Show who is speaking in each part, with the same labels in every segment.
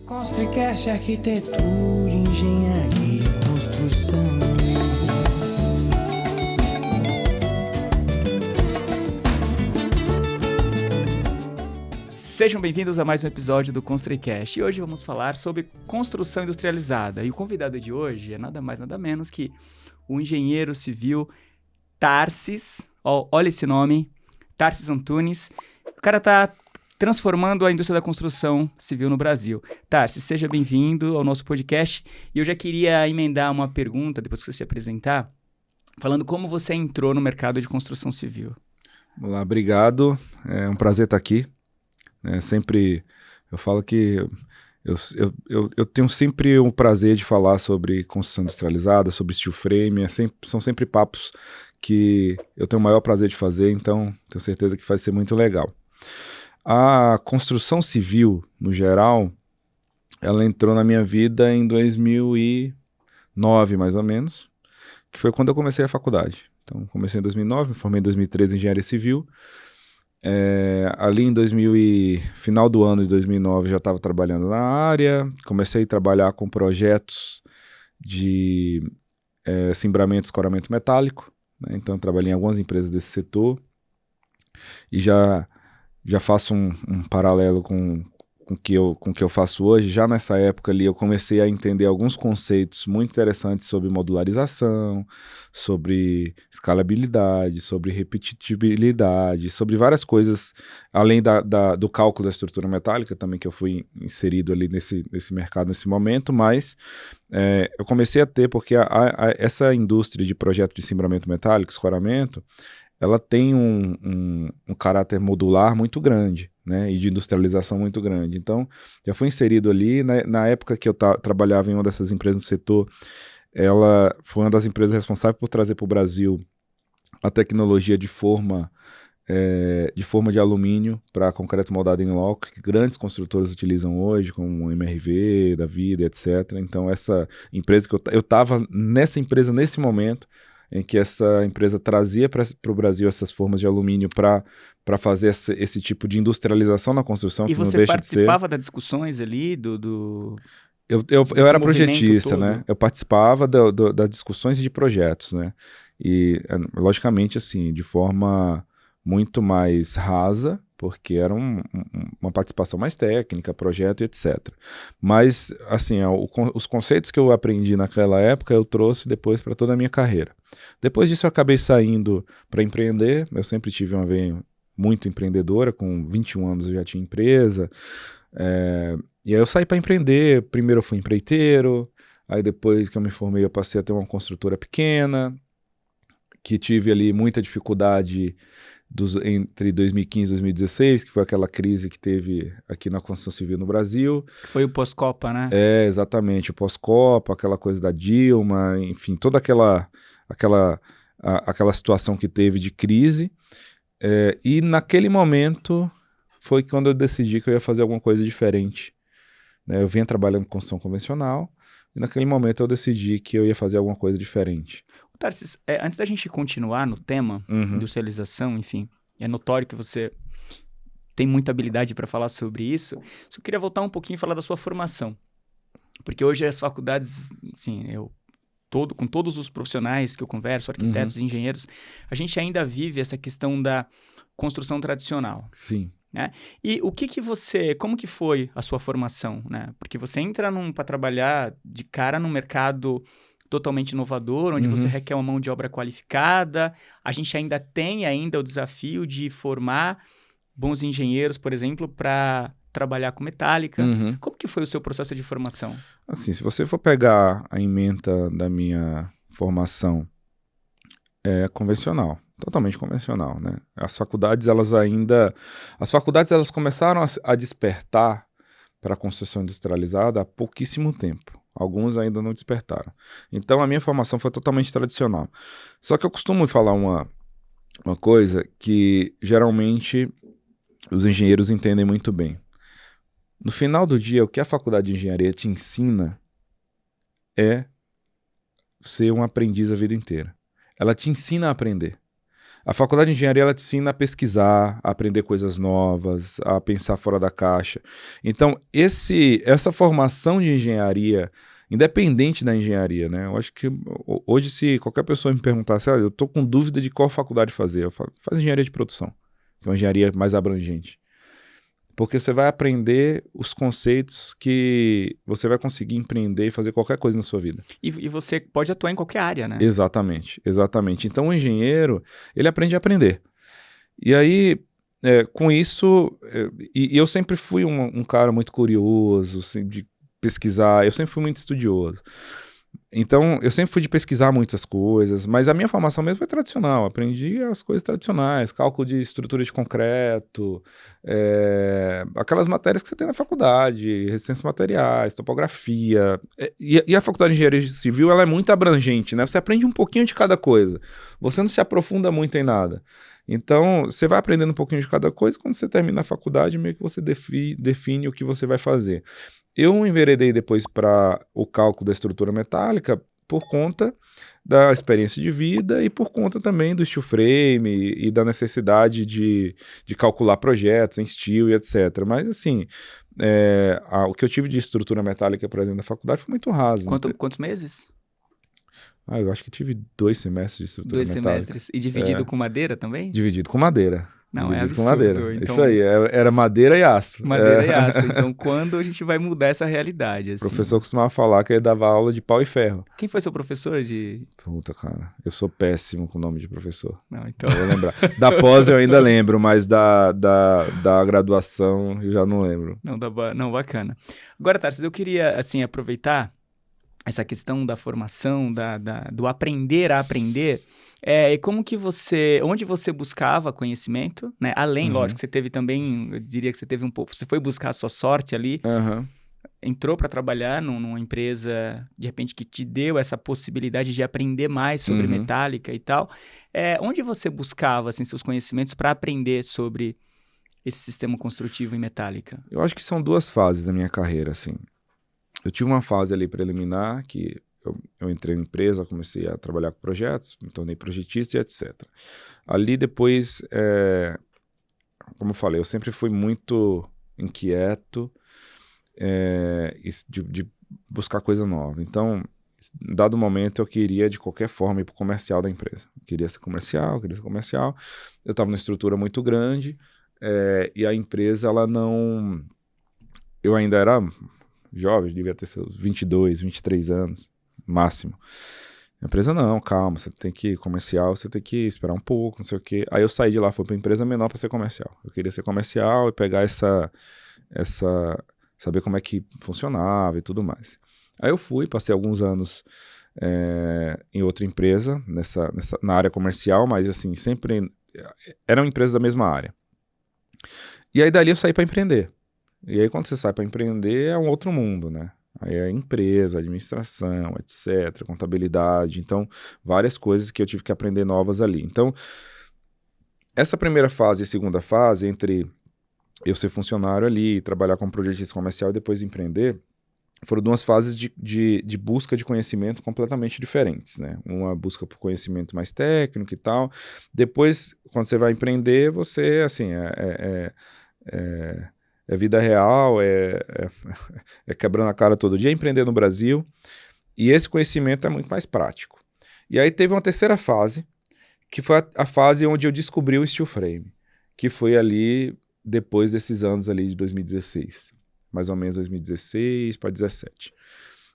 Speaker 1: Construcast, arquitetura, engenharia e construção.
Speaker 2: Sejam bem-vindos a mais um episódio do Construcast. E hoje vamos falar sobre construção industrializada. E o convidado de hoje é nada mais, nada menos que o engenheiro civil Tarsis. Olha esse nome, Tarsis Antunes. O cara tá transformando a indústria da construção civil no Brasil. Tarsis, seja bem-vindo ao nosso podcast. E eu já queria emendar uma pergunta, depois que você se apresentar, falando como você entrou no mercado de construção civil.
Speaker 3: Olá, obrigado. É um prazer estar aqui. Sempre eu falo que eu tenho sempre o prazer de falar sobre construção industrializada, sobre steel frame. São sempre papos que eu tenho o maior prazer de fazer, então tenho certeza que vai ser muito legal. A construção civil, no geral, ela entrou na minha vida em 2009, mais ou menos, que foi quando eu comecei a faculdade. Então, comecei em 2009, me formei em 2013 em engenharia civil. Ali em final do ano de 2009 já estava trabalhando na área, comecei a trabalhar com projetos de cimbramento e escoramento metálico, né? Então trabalhei em algumas empresas desse setor e já faço um paralelo com o que eu faço hoje. Já nessa época ali eu comecei a entender alguns conceitos muito interessantes sobre modularização, sobre escalabilidade, sobre repetitibilidade, sobre várias coisas, além do cálculo da estrutura metálica também, que eu fui inserido ali nesse mercado nesse momento, mas eu comecei a ter, porque essa indústria de projeto de cimbramento metálico, escoramento, ela tem um caráter modular muito grande, né, e de industrialização muito grande. Então, já fui inserido ali. Na época que eu trabalhava em uma dessas empresas no setor, ela foi uma das empresas responsáveis por trazer para o Brasil a tecnologia de forma de alumínio para concreto moldado em loco, que grandes construtores utilizam hoje, como o MRV, da Vida, etc. Então, essa empresa que eu estava nessa empresa nesse momento, em que essa empresa trazia para o Brasil essas formas de alumínio para fazer esse tipo de industrialização na construção,
Speaker 2: e
Speaker 3: que não deixa
Speaker 2: você
Speaker 3: de ser.
Speaker 2: participava das discussões ali
Speaker 3: Eu era projetista, né? Eu participava das discussões de projetos, né? E, logicamente, assim, de forma muito mais rasa, porque era uma participação mais técnica, projeto, etc. Mas, assim, os conceitos que eu aprendi naquela época, eu trouxe depois para toda a minha carreira. Depois disso, eu acabei saindo para empreender. Eu sempre tive uma veia muito empreendedora. Com 21 anos eu já tinha empresa. E aí eu saí para empreender. Primeiro eu fui empreiteiro. Aí depois que eu me formei, eu passei a ter uma construtora pequena, que tive ali muita dificuldade entre 2015 e 2016, que foi aquela crise que teve aqui na construção civil no Brasil.
Speaker 2: Foi o pós-Copa, né?
Speaker 3: Exatamente, o pós-Copa, aquela coisa da Dilma, enfim, toda aquela situação que teve de crise. E naquele momento foi quando eu decidi que eu ia fazer alguma coisa diferente, né? Eu vinha trabalhando com construção convencional, e naquele momento eu decidi que eu ia fazer alguma coisa diferente.
Speaker 2: Tarsis, antes da gente continuar no tema, industrialização, enfim, é notório que você tem muita habilidade para falar sobre isso. Só queria voltar um pouquinho e falar da sua formação. Porque hoje as faculdades, assim, com todos os profissionais que eu converso, arquitetos, engenheiros, a gente ainda vive essa questão da construção tradicional.
Speaker 3: Sim.
Speaker 2: Né? E como que foi a sua formação, né? Porque você entra para trabalhar de cara num mercado totalmente inovador, onde você requer uma mão de obra qualificada. A gente ainda tem o desafio de formar bons engenheiros, por exemplo, para trabalhar com metálica. Como que foi o seu processo de formação?
Speaker 3: Assim, se você for pegar a ementa da minha formação, é convencional, totalmente convencional, né? As faculdades elas começaram a despertar para a construção industrializada há pouquíssimo tempo. Alguns ainda não despertaram. Então, a minha formação foi totalmente tradicional. Só que eu costumo falar uma coisa que, geralmente, os engenheiros entendem muito bem. No final do dia, o que a faculdade de engenharia te ensina é ser um aprendiz a vida inteira. Ela te ensina a aprender. A faculdade de engenharia, ela te ensina a pesquisar, a aprender coisas novas, a pensar fora da caixa. Então, essa formação de engenharia, independente da engenharia, né? Eu acho que hoje, se qualquer pessoa me perguntasse, eu tô com dúvida de qual faculdade fazer, eu falo, faz engenharia de produção, que é uma engenharia mais abrangente. Porque você vai aprender os conceitos que você vai conseguir empreender e fazer qualquer coisa na sua vida.
Speaker 2: E você pode atuar em qualquer área, né?
Speaker 3: Exatamente, exatamente. Então, o engenheiro, ele aprende a aprender. E aí, com isso, e eu sempre fui um cara muito curioso, assim, de pesquisar, eu sempre fui muito estudioso. Então, eu sempre fui de pesquisar muitas coisas, mas a minha formação mesmo foi tradicional. Aprendi as coisas tradicionais, cálculo de estrutura de concreto, aquelas matérias que você tem na faculdade, resistência a materiais, topografia. E a faculdade de engenharia civil, ela é muito abrangente, né? Você aprende um pouquinho de cada coisa. Você não se aprofunda muito em nada. Então, você vai aprendendo um pouquinho de cada coisa, quando você termina a faculdade, meio que você define o que você vai fazer. Eu enveredei depois para o cálculo da estrutura metálica por conta da experiência de vida e por conta também do steel frame e da necessidade de calcular projetos em steel e etc. Mas, assim, o que eu tive de estrutura metálica, por exemplo, na faculdade foi muito raso.
Speaker 2: Quantos meses?
Speaker 3: Eu acho que tive 2 semestres de estrutura
Speaker 2: 2
Speaker 3: metálica.
Speaker 2: semestres. E dividido com madeira também?
Speaker 3: Dividido com madeira.
Speaker 2: Não, é
Speaker 3: dividido com
Speaker 2: absurdo.
Speaker 3: madeira.
Speaker 2: Então,
Speaker 3: isso aí, era madeira e aço.
Speaker 2: Madeira e aço. Então, quando a gente vai mudar essa realidade? Assim?
Speaker 3: O professor costumava falar que ele dava aula de pau e ferro.
Speaker 2: Quem foi seu professor de...
Speaker 3: Puta, cara, eu sou péssimo com o nome de professor.
Speaker 2: Não, então...
Speaker 3: Eu vou lembrar. Da pós eu ainda lembro, mas da graduação eu já não lembro.
Speaker 2: Não, bacana. Agora, Tarcísio, eu queria, assim, aproveitar essa questão da formação, do aprender a aprender, como que onde você buscava conhecimento, né? Além, lógico, você teve também, eu diria que você teve um pouco, você foi buscar a sua sorte ali, entrou para trabalhar numa empresa, de repente, que te deu essa possibilidade de aprender mais sobre metálica e tal. Onde você buscava, assim, seus conhecimentos para aprender sobre esse sistema construtivo em metálica?
Speaker 3: Eu acho que são 2 fases da minha carreira, assim. Eu tive uma fase ali preliminar que eu entrei na empresa, comecei a trabalhar com projetos, me tornei projetista e etc. Ali depois, como eu falei, eu sempre fui muito inquieto de buscar coisa nova. Então, em dado momento, eu queria de qualquer forma ir para o comercial da empresa. Eu queria ser comercial. Eu estava numa estrutura muito grande e a empresa, ela não... Eu ainda era... jovem, devia ter seus 22, 23 anos, máximo. A empresa, não, calma, você tem que ir comercial, você tem que esperar um pouco, não sei o quê. Aí eu saí de lá, fui para empresa menor para ser comercial. Eu queria ser comercial e pegar saber como é que funcionava e tudo mais. Aí eu fui, passei alguns anos em outra empresa, na área comercial, mas assim, sempre eram empresas da mesma área. E aí dali eu saí para empreender. E aí, quando você sai para empreender, é um outro mundo, né? Aí é empresa, administração, etc., contabilidade. Então, várias coisas que eu tive que aprender novas ali. Então, essa primeira fase e segunda fase, entre eu ser funcionário ali, trabalhar como projetista comercial e depois empreender, foram 2 fases de busca de conhecimento completamente diferentes, né? Uma busca por conhecimento mais técnico e tal. Depois, quando você vai empreender, você, assim, é vida real, é quebrando a cara todo dia, empreender no Brasil, e esse conhecimento é muito mais prático. E aí teve uma terceira fase, que foi a fase onde eu descobri o steel frame, que foi ali depois desses anos ali de 2016, mais ou menos 2016 para 2017.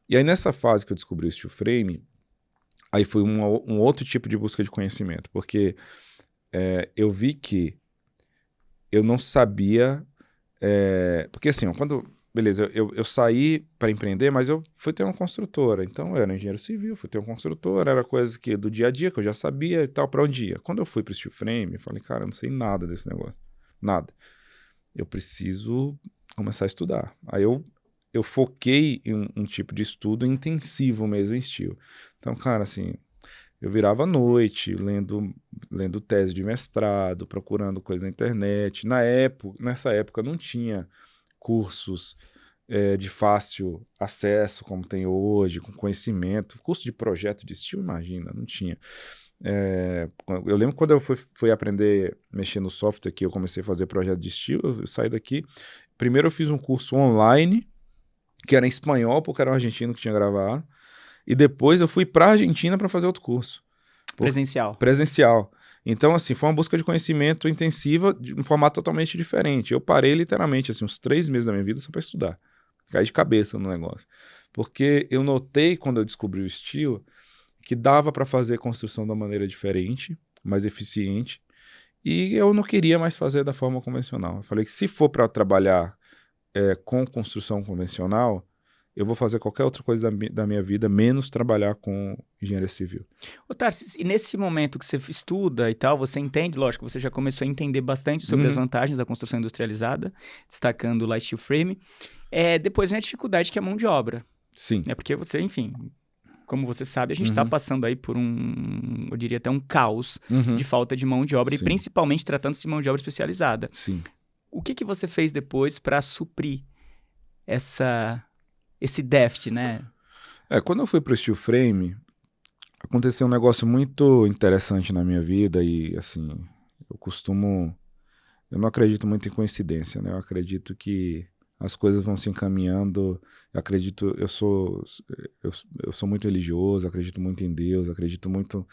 Speaker 3: E aí nessa fase que eu descobri o steel frame, aí foi um outro tipo de busca de conhecimento, porque eu vi que eu não sabia... porque assim, beleza, eu saí para empreender, mas eu fui ter uma construtora, então eu era engenheiro civil, fui ter uma construtora, era coisa que do dia a dia, que eu já sabia e tal, para onde ia. Quando eu fui para o steel frame, eu falei, cara, eu não sei nada desse negócio, nada. Eu preciso começar a estudar. Aí eu foquei em um tipo de estudo intensivo mesmo em steel. Então, cara, assim... Eu virava à noite, lendo tese de mestrado, procurando coisa na internet. Nessa época não tinha cursos de fácil acesso, como tem hoje, com conhecimento. Curso de projeto de steel, imagina, não tinha. Eu lembro quando eu fui aprender a mexer no software aqui, eu comecei a fazer projeto de estilo, eu saí daqui. Primeiro eu fiz um curso online, que era em espanhol, porque era um argentino que tinha gravado. E depois eu fui para a Argentina para fazer outro curso.
Speaker 2: Presencial.
Speaker 3: Presencial. Então, assim, foi uma busca de conhecimento intensiva de um formato totalmente diferente. Eu parei literalmente, assim, uns 3 meses da minha vida só para estudar. Caí de cabeça no negócio. Porque eu notei, quando eu descobri o estilo, que dava para fazer construção de uma maneira diferente, mais eficiente, e eu não queria mais fazer da forma convencional. Eu falei que se for para trabalhar com construção convencional, eu vou fazer qualquer outra coisa da minha vida, menos trabalhar com engenharia civil.
Speaker 2: Ô, Tarsis, e nesse momento que você estuda e tal, você entende, lógico, você já começou a entender bastante sobre as vantagens da construção industrializada, destacando lá steel frame. Depois vem a dificuldade que é a mão de obra.
Speaker 3: Sim.
Speaker 2: Porque você, enfim, como você sabe, a gente está passando aí por eu diria até um caos de falta de mão de obra,
Speaker 3: Sim.
Speaker 2: e principalmente tratando-se de mão de obra especializada.
Speaker 3: Sim.
Speaker 2: O que você fez depois para suprir esse déficit, né?
Speaker 3: Quando eu fui para o steel frame, aconteceu um negócio muito interessante na minha vida e, assim, eu não acredito muito em coincidência, né? Eu acredito que as coisas vão se encaminhando. Eu sou muito religioso, acredito muito em Deus, acredito muito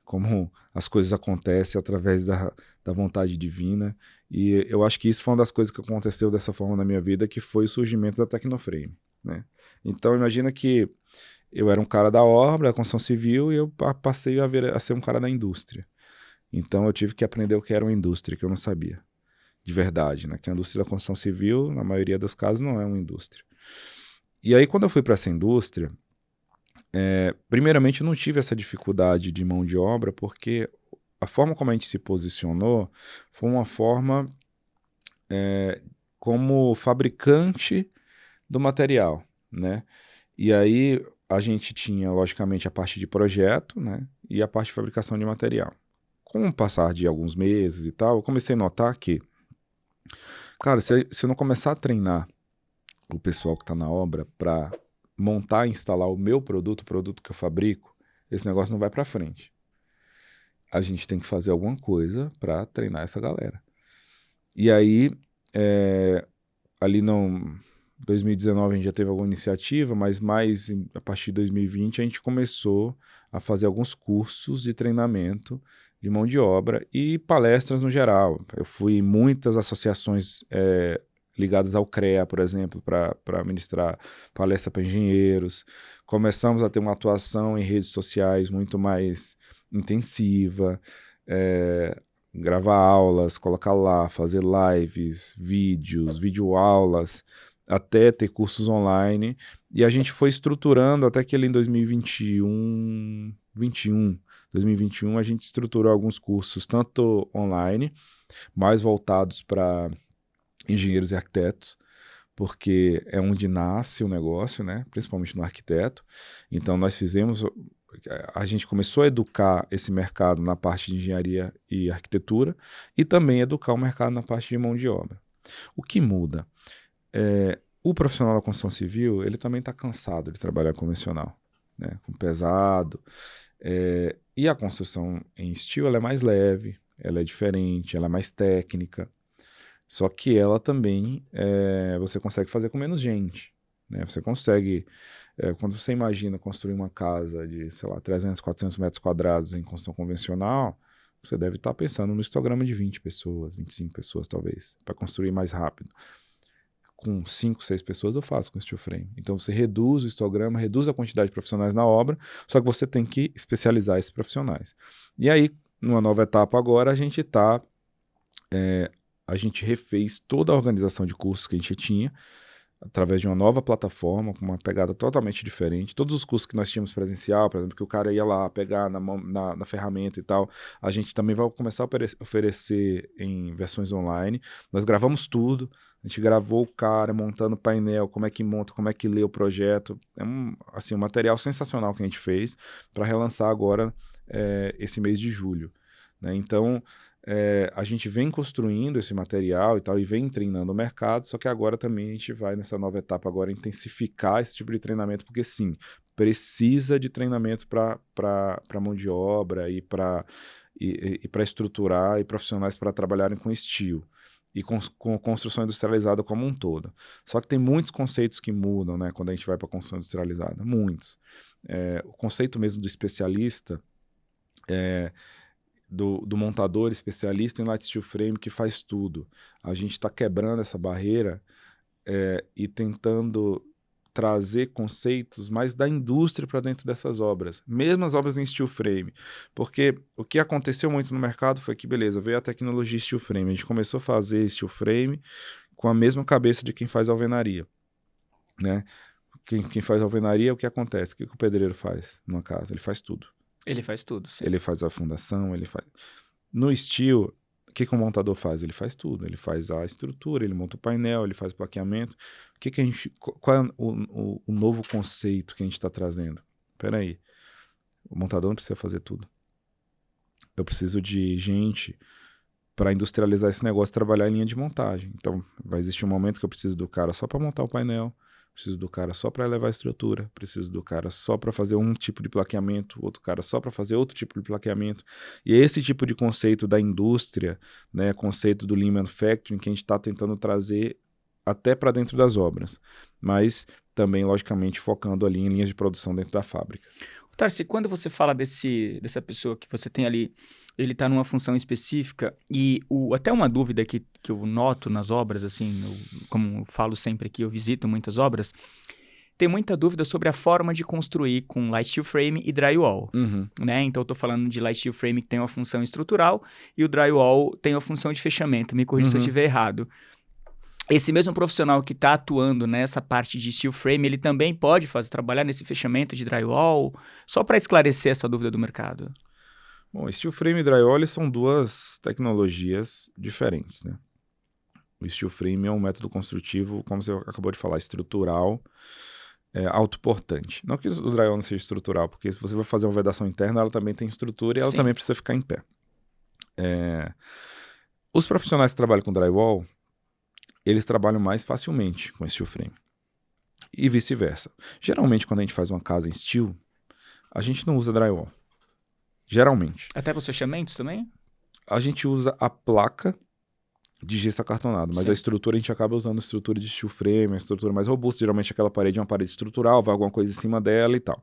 Speaker 3: como as coisas acontecem através da vontade divina. E eu acho que isso foi uma das coisas que aconteceu dessa forma na minha vida, que foi o surgimento da Tecnoframe, né? Então, imagina que eu era um cara da obra, da construção civil, e eu passei a ser um cara da indústria. Então, eu tive que aprender o que era uma indústria, que eu não sabia, de verdade, né? Que a indústria da construção civil, na maioria dos casos, não é uma indústria. E aí, quando eu fui para essa indústria, primeiramente, eu não tive essa dificuldade de mão de obra, porque a forma como a gente se posicionou foi uma forma como fabricante do material, né? E aí a gente tinha, logicamente, a parte de projeto, né? E a parte de fabricação de material. Com o passar de alguns meses e tal, eu comecei a notar que, cara, se eu não começar a treinar o pessoal que está na obra para montar e instalar o meu produto, o produto que eu fabrico, esse negócio não vai para frente. A gente tem que fazer alguma coisa para treinar essa galera. E aí, ali não... 2019 a gente já teve alguma iniciativa, mas mais a partir de 2020 a gente começou a fazer alguns cursos de treinamento de mão de obra e palestras no geral. Eu fui em muitas associações ligadas ao CREA, por exemplo, para ministrar palestra para engenheiros. Começamos a ter uma atuação em redes sociais muito mais intensiva, gravar aulas, colocar lá, fazer lives, vídeos, videoaulas, até ter cursos online, e a gente foi estruturando até que ali em 2021 a gente estruturou alguns cursos, tanto online, mais voltados para engenheiros e arquitetos, porque é onde nasce o negócio, né? Principalmente no arquiteto. Então a gente começou a educar esse mercado na parte de engenharia e arquitetura, e também educar o mercado na parte de mão de obra. O que muda? O profissional da construção civil, ele também está cansado de trabalhar convencional, né? Com pesado. E a construção em steel, ela é mais leve, ela é diferente, ela é mais técnica. Só que ela também, você consegue fazer com menos gente, né? Você consegue, quando você imagina construir uma casa de, sei lá, 300, 400 metros quadrados em construção convencional, você deve estar pensando no histograma de 20 pessoas, 25 pessoas talvez, para construir mais rápido. Com 5, 6 pessoas eu faço com steel frame. Então você reduz o histograma, reduz a quantidade de profissionais na obra, só que você tem que especializar esses profissionais. E aí, numa nova etapa agora, a gente refez toda a organização de cursos que a gente tinha, através de uma nova plataforma, com uma pegada totalmente diferente. Todos os cursos que nós tínhamos presencial, por exemplo, que o cara ia lá pegar na ferramenta e tal, a gente também vai começar a oferecer em versões online. Nós gravamos tudo, a gente gravou o cara montando o painel, como é que monta, como é que lê o projeto. É um material sensacional que a gente fez para relançar agora esse mês de julho, né? Então, a gente vem construindo esse material e tal, e vem treinando o mercado, só que agora também a gente vai nessa nova etapa agora intensificar esse tipo de treinamento, porque sim, precisa de treinamento para mão de obra e para estruturar e profissionais para trabalharem com steel e com construção industrializada como um todo. Só que tem muitos conceitos que mudam, né, quando a gente vai para a construção industrializada, muitos. O conceito mesmo do especialista, do montador especialista em light steel frame que faz tudo. A gente está quebrando essa barreira e tentando trazer conceitos mais da indústria para dentro dessas obras, mesmo as obras em steel frame, porque o que aconteceu muito no mercado foi que, beleza, veio a tecnologia steel frame, a gente começou a fazer steel frame com a mesma cabeça de quem faz alvenaria, né? Quem faz alvenaria, o que acontece? O que o pedreiro faz numa casa? Ele faz tudo.
Speaker 2: Ele faz tudo, sim.
Speaker 3: Ele faz a fundação, ele faz... No steel, o que o montador faz? Ele faz tudo. Ele faz a estrutura, ele monta o painel, ele faz o plaqueamento. Qual é o novo conceito que a gente está trazendo? Espera aí. O montador não precisa fazer tudo. Eu preciso de gente para industrializar esse negócio e trabalhar em linha de montagem. Então, vai existir um momento que eu preciso do cara só para montar o painel, preciso do cara só para elevar a estrutura, preciso do cara só para fazer um tipo de plaqueamento, outro cara só para fazer outro tipo de plaqueamento. E é esse tipo de conceito da indústria, né, conceito do Lean Manufacturing, que a gente está tentando trazer até para dentro das obras, mas também, logicamente, focando ali em linhas de produção dentro da fábrica.
Speaker 2: Tarci, quando você fala dessa pessoa que você tem ali, ele está numa função específica e até uma dúvida que eu noto nas obras, assim, como eu falo sempre aqui, eu visito muitas obras, tem muita dúvida sobre a forma de construir com light steel frame e drywall, né? Então, eu estou falando de light steel frame que tem uma função estrutural e o drywall tem uma função de fechamento. Me corrija se eu estiver errado. Esse mesmo profissional que está atuando nessa parte de steel frame, ele também pode trabalhar nesse fechamento de drywall? Só para esclarecer essa dúvida do mercado.
Speaker 3: Bom, steel frame e drywall são duas tecnologias diferentes, né? O steel frame é um método construtivo, como você acabou de falar, estrutural, autoportante. Não que o drywall não seja estrutural, porque se você vai fazer uma vedação interna, ela também tem estrutura e ela também precisa ficar em pé. Os profissionais que trabalham com drywall, eles trabalham mais facilmente com steel frame. E vice-versa. Geralmente, quando a gente faz uma casa em steel, a gente não usa drywall. Geralmente.
Speaker 2: Até para os fechamentos também?
Speaker 3: A gente usa a placa de gesso acartonado, mas
Speaker 2: Sim.
Speaker 3: a estrutura a gente acaba usando a estrutura de steel frame, a estrutura mais robusta. Geralmente aquela parede é uma parede estrutural, vai alguma coisa em cima dela e tal.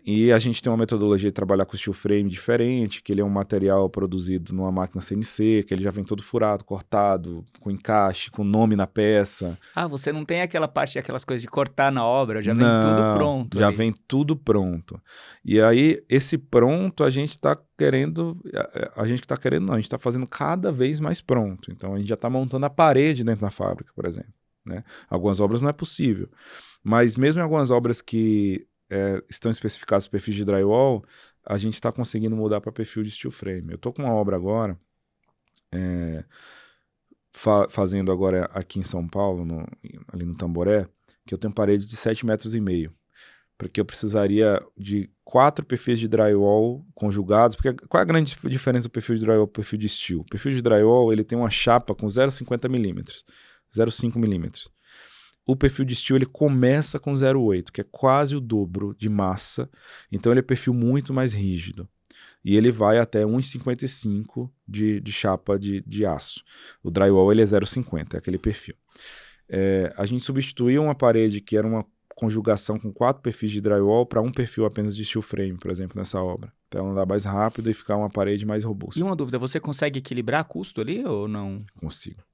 Speaker 3: E a gente tem uma metodologia de trabalhar com steel frame diferente, que ele é um material produzido numa máquina CNC, que ele já vem todo furado, cortado, com encaixe, com nome na peça.
Speaker 2: Ah, você não tem aquela parte, aquelas coisas de cortar na obra, já vem tudo pronto.
Speaker 3: Já vem tudo pronto. E aí, esse pronto, a gente está querendo... A gente está fazendo cada vez mais pronto. Então, a gente já está montando a parede dentro da fábrica, por exemplo, né? Algumas obras não é possível. Mas mesmo em algumas obras que estão especificados perfis de drywall, a gente está conseguindo mudar para perfil de steel frame. Eu estou com uma obra agora, fazendo agora aqui em São Paulo, ali no Tamboré, que eu tenho parede de 7,5 metros, porque eu precisaria de 4 perfis de drywall conjugados, porque qual é a grande diferença do perfil de drywall e do perfil de steel? O perfil de drywall, ele tem uma chapa com 0,50 milímetros, 0,5 milímetros. O perfil de steel ele começa com 0,8, que é quase o dobro de massa. Então ele é perfil muito mais rígido. E ele vai até 1,55 de chapa de aço. O drywall ele é 0,50, é aquele perfil. A gente substituiu uma parede que era uma conjugação com 4 perfis de drywall para um perfil apenas de steel frame, por exemplo, nessa obra. Então ela andar mais rápido e ficar uma parede mais robusta.
Speaker 2: E uma dúvida, você consegue equilibrar custo ali ou não?
Speaker 3: Consigo.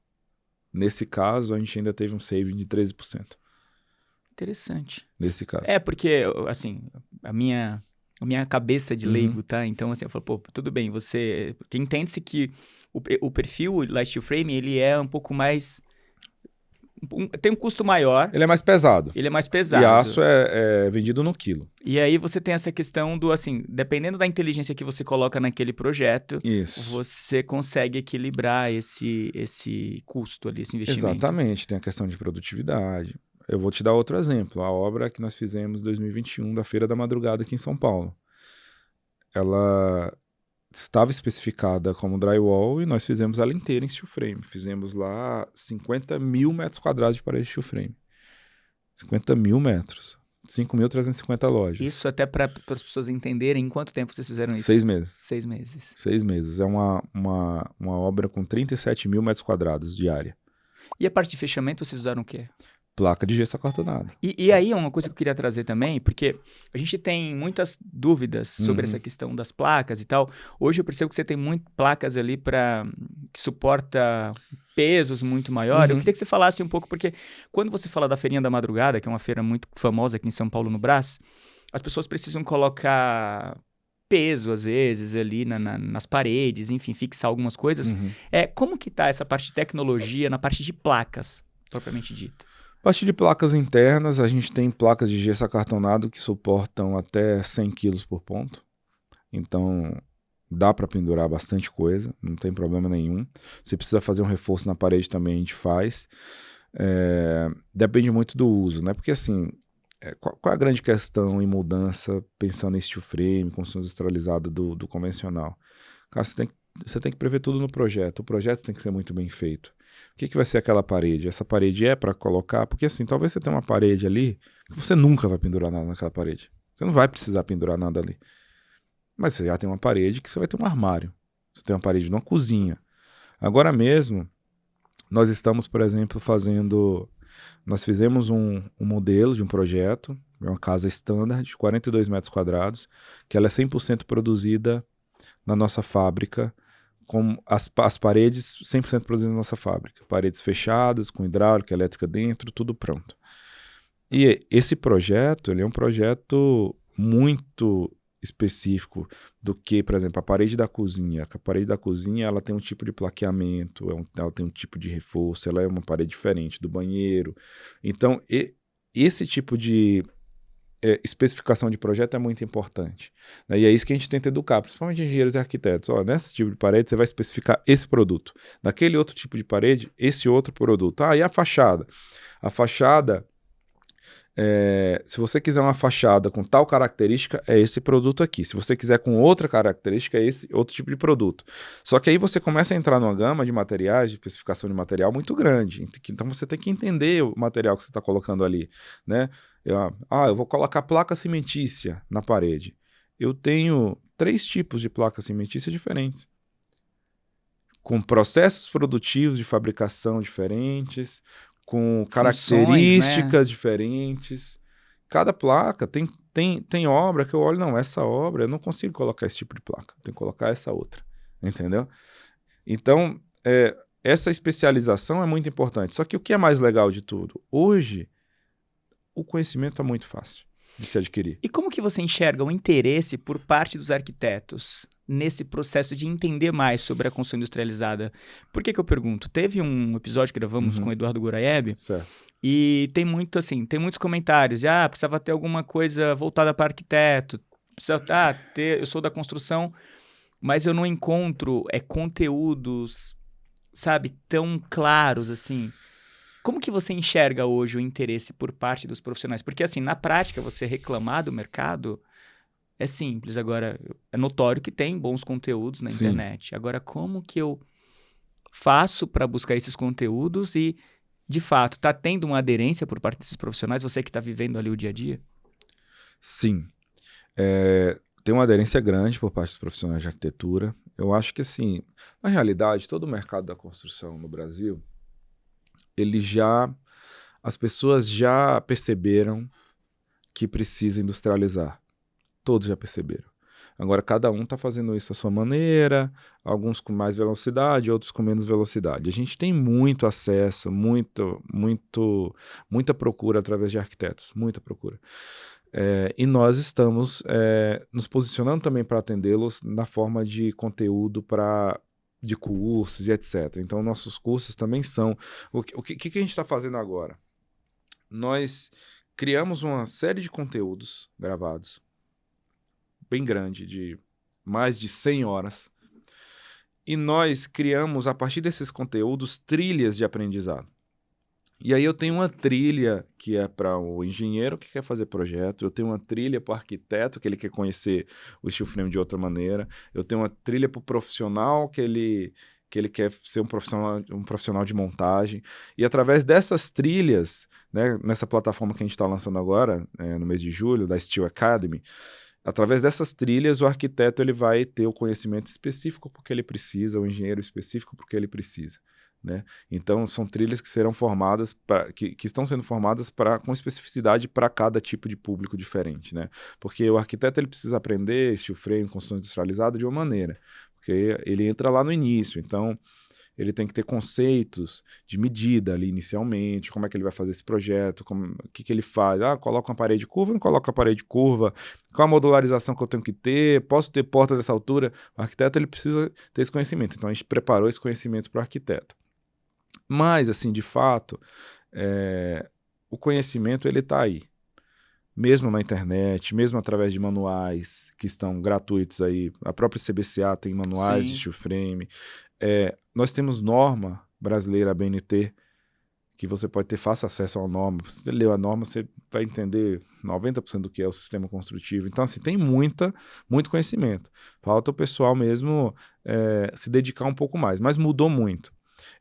Speaker 3: Nesse caso, a gente ainda teve um saving de 13%.
Speaker 2: Interessante.
Speaker 3: Nesse caso.
Speaker 2: Porque, assim, a minha cabeça de leigo, tá? Então, assim, eu falo, pô, tudo bem, porque entende-se que o perfil Light Steel Frame, ele é um pouco mais... tem um custo maior.
Speaker 3: Ele é mais pesado.
Speaker 2: Ele é mais pesado.
Speaker 3: E aço é vendido no quilo.
Speaker 2: E aí você tem essa questão do, assim, dependendo da inteligência que você coloca naquele projeto, você consegue equilibrar esse custo ali, esse investimento.
Speaker 3: Exatamente, tem a questão de produtividade. Eu vou te dar outro exemplo. A obra que nós fizemos em 2021 da Feira da Madrugada aqui em São Paulo. Ela estava especificada como drywall e nós fizemos ela inteira em steel frame. Fizemos lá 50 mil metros quadrados de parede de steel frame. 50 mil metros. 5.350 lojas.
Speaker 2: Isso até para as pessoas entenderem em quanto tempo vocês fizeram isso?
Speaker 3: 6 meses.
Speaker 2: 6 meses.
Speaker 3: 6 meses. É uma obra com 37 mil metros quadrados de área.
Speaker 2: E a parte de fechamento, vocês usaram o quê?
Speaker 3: Placa de gesso acartonado.
Speaker 2: E aí é uma coisa que eu queria trazer também, porque a gente tem muitas dúvidas sobre essa questão das placas e tal. Hoje eu percebo que você tem muitas placas ali que suporta pesos muito maiores. Eu queria que você falasse um pouco, porque quando você fala da Feirinha da Madrugada, que é uma feira muito famosa aqui em São Paulo, no Brás, as pessoas precisam colocar peso, às vezes, ali nas paredes, enfim, fixar algumas coisas. Como que tá essa parte de tecnologia na parte de placas, propriamente dito?
Speaker 3: A partir de placas internas, a gente tem placas de gesso acartonado que suportam até 100 quilos por ponto. Então, dá para pendurar bastante coisa, não tem problema nenhum. Se precisa fazer um reforço na parede também, a gente faz. Depende muito do uso, né? Porque assim, qual é a grande questão em mudança, pensando em steel frame, construção industrializada do convencional? Cara, você tem que prever tudo no projeto. O projeto tem que ser muito bem feito. O que vai ser aquela parede? Essa parede é para colocar? Porque assim, talvez você tenha uma parede ali que você nunca vai pendurar nada naquela parede. Você não vai precisar pendurar nada ali. Mas você já tem uma parede que você vai ter um armário. Você tem uma parede de uma cozinha. Agora mesmo, nós estamos, por exemplo, nós fizemos um modelo de um projeto, uma casa standard de 42 metros quadrados, que ela é 100% produzida na nossa fábrica, com as paredes 100% produzidas na nossa fábrica. Paredes fechadas, com hidráulica, elétrica dentro, tudo pronto. E esse projeto, ele é um projeto muito específico do que, por exemplo, a parede da cozinha. A parede da cozinha, ela tem um tipo de plaqueamento, ela tem um tipo de reforço, ela é uma parede diferente do banheiro. Então, esse tipo de especificação de projeto é muito importante. Né? E é isso que a gente tenta educar, principalmente engenheiros e arquitetos. Nesse tipo de parede, você vai especificar esse produto. Naquele outro tipo de parede, esse outro produto. E a fachada? A fachada, se você quiser uma fachada com tal característica, é esse produto aqui. Se você quiser com outra característica, é esse outro tipo de produto. Só que aí você começa a entrar numa gama de materiais, de especificação de material muito grande. Então você tem que entender o material que você está colocando ali, né? Eu vou colocar placa cimentícia na parede. Eu tenho 3 tipos de placa cimentícia diferentes, com processos produtivos de fabricação diferentes, com características diferentes. Cada placa tem obra que eu olho, não, essa obra eu não consigo colocar esse tipo de placa, eu tenho que colocar essa outra, entendeu? Então, essa especialização é muito importante. Só que o que é mais legal de tudo? Hoje, o conhecimento é muito fácil de se adquirir.
Speaker 2: E como que você enxerga o interesse por parte dos arquitetos nesse processo de entender mais sobre a construção industrializada? Por que eu pergunto? Teve um episódio que gravamos com o Eduardo Guraieb,
Speaker 3: certo.
Speaker 2: E tem muitos comentários. Precisava ter alguma coisa voltada para arquiteto. Eu sou da construção, mas eu não encontro conteúdos, sabe, tão claros assim. Como que você enxerga hoje o interesse por parte dos profissionais? Porque, assim, na prática, você reclamar do mercado é simples. Agora, é notório que tem bons conteúdos na internet. Agora, como que eu faço para buscar esses conteúdos e, de fato, está tendo uma aderência por parte desses profissionais? Você que está vivendo ali o dia a dia?
Speaker 3: Sim. Tem uma aderência grande por parte dos profissionais de arquitetura. Eu acho que, assim, na realidade, todo o mercado da construção no Brasil, as pessoas já perceberam que precisa industrializar. Todos já perceberam. Agora, cada um está fazendo isso à sua maneira, alguns com mais velocidade, outros com menos velocidade. A gente tem muito acesso, muita procura através de arquitetos, muita procura. E nós estamos nos posicionando também para atendê-los na forma de conteúdo de cursos e etc. Então, nossos cursos também são... O que a gente está fazendo agora? Nós criamos uma série de conteúdos gravados, bem grande, de mais de 100 horas, e nós criamos, a partir desses conteúdos, trilhas de aprendizado. E aí eu tenho uma trilha que é para o engenheiro que quer fazer projeto, eu tenho uma trilha para o arquiteto que ele quer conhecer o steel frame de outra maneira, eu tenho uma trilha para o profissional que ele que ele quer ser um profissional de montagem. E através dessas trilhas, né, nessa plataforma que a gente está lançando agora, no mês de julho, da Steel Academy, através dessas trilhas, o arquiteto ele vai ter o conhecimento específico porque ele precisa, o engenheiro específico porque ele precisa. Né? Então, são trilhas que serão formadas, que estão sendo formadas com especificidade para cada tipo de público diferente. Né? Porque o arquiteto ele precisa aprender steel frame, construção industrializada de uma maneira, porque ele entra lá no início, então ele tem que ter conceitos de medida ali inicialmente, como é que ele vai fazer esse projeto, o que ele faz, coloca uma parede curva, não coloca a parede curva, qual a modularização que eu tenho que ter, posso ter porta dessa altura, o arquiteto ele precisa ter esse conhecimento, então a gente preparou esse conhecimento para o arquiteto. Mas, assim, de fato, o conhecimento ele está aí. Mesmo na internet, mesmo através de manuais que estão gratuitos aí. A própria CBCA tem manuais de steel frame. Nós temos norma brasileira, a BNT, que você pode ter fácil acesso à norma. Se você ler a norma, você vai entender 90% do que é o sistema construtivo. Então, assim, tem muito conhecimento. Falta o pessoal mesmo se dedicar um pouco mais. Mas mudou muito.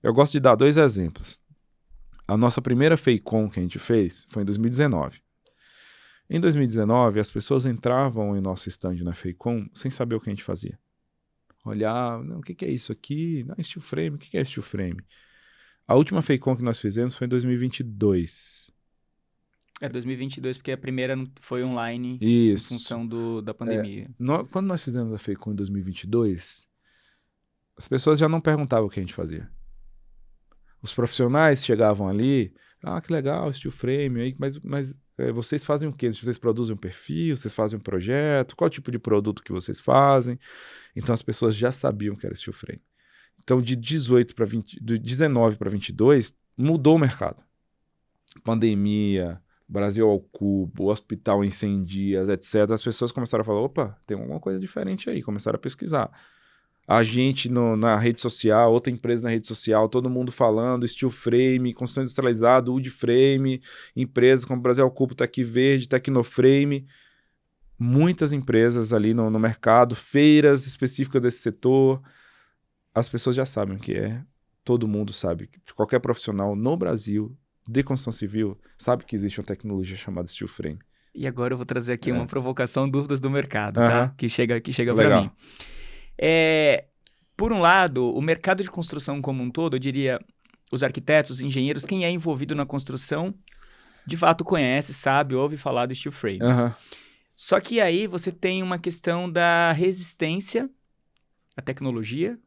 Speaker 3: Eu gosto de dar 2 exemplos. A nossa primeira FEICOM que a gente fez foi em 2019. Em 2019, as pessoas entravam em nosso stand na FEICOM sem saber o que a gente fazia. Olhar, o que é isso aqui? Steel frame, o que é steel frame? A última FEICOM que nós fizemos foi em 2022.
Speaker 2: 2022, porque a primeira foi online.
Speaker 3: Isso.
Speaker 2: Em função da pandemia.
Speaker 3: Quando nós fizemos a FEICOM em 2022, as pessoas já não perguntavam o que a gente fazia. Os profissionais chegavam ali, que legal, steel frame, mas vocês fazem o quê? Vocês produzem um perfil, vocês fazem um projeto, qual tipo de produto que vocês fazem? Então as pessoas já sabiam que era steel frame. Então de 19 para 22, mudou o mercado. Pandemia, Brasil ao cubo, hospital em 100 dias, etc. As pessoas começaram a falar, opa, tem alguma coisa diferente aí, começaram a pesquisar. A gente na rede social, outra empresa na rede social, todo mundo falando, steel frame, construção industrializada, wood frame, empresas como Brasil ao Cubo, Tec Verde, Tecnoframe, muitas empresas ali no mercado, feiras específicas desse setor, as pessoas já sabem o que é, todo mundo sabe, qualquer profissional no Brasil de construção civil sabe que existe uma tecnologia chamada steel frame.
Speaker 2: E agora eu vou trazer aqui uma provocação, dúvidas do mercado, tá? Que chega para mim. Por um lado, o mercado de construção como um todo, eu diria, os arquitetos, os engenheiros, quem é envolvido na construção, de fato conhece, sabe, ouve falar do steel frame. Só que aí você tem uma questão da resistência à tecnologia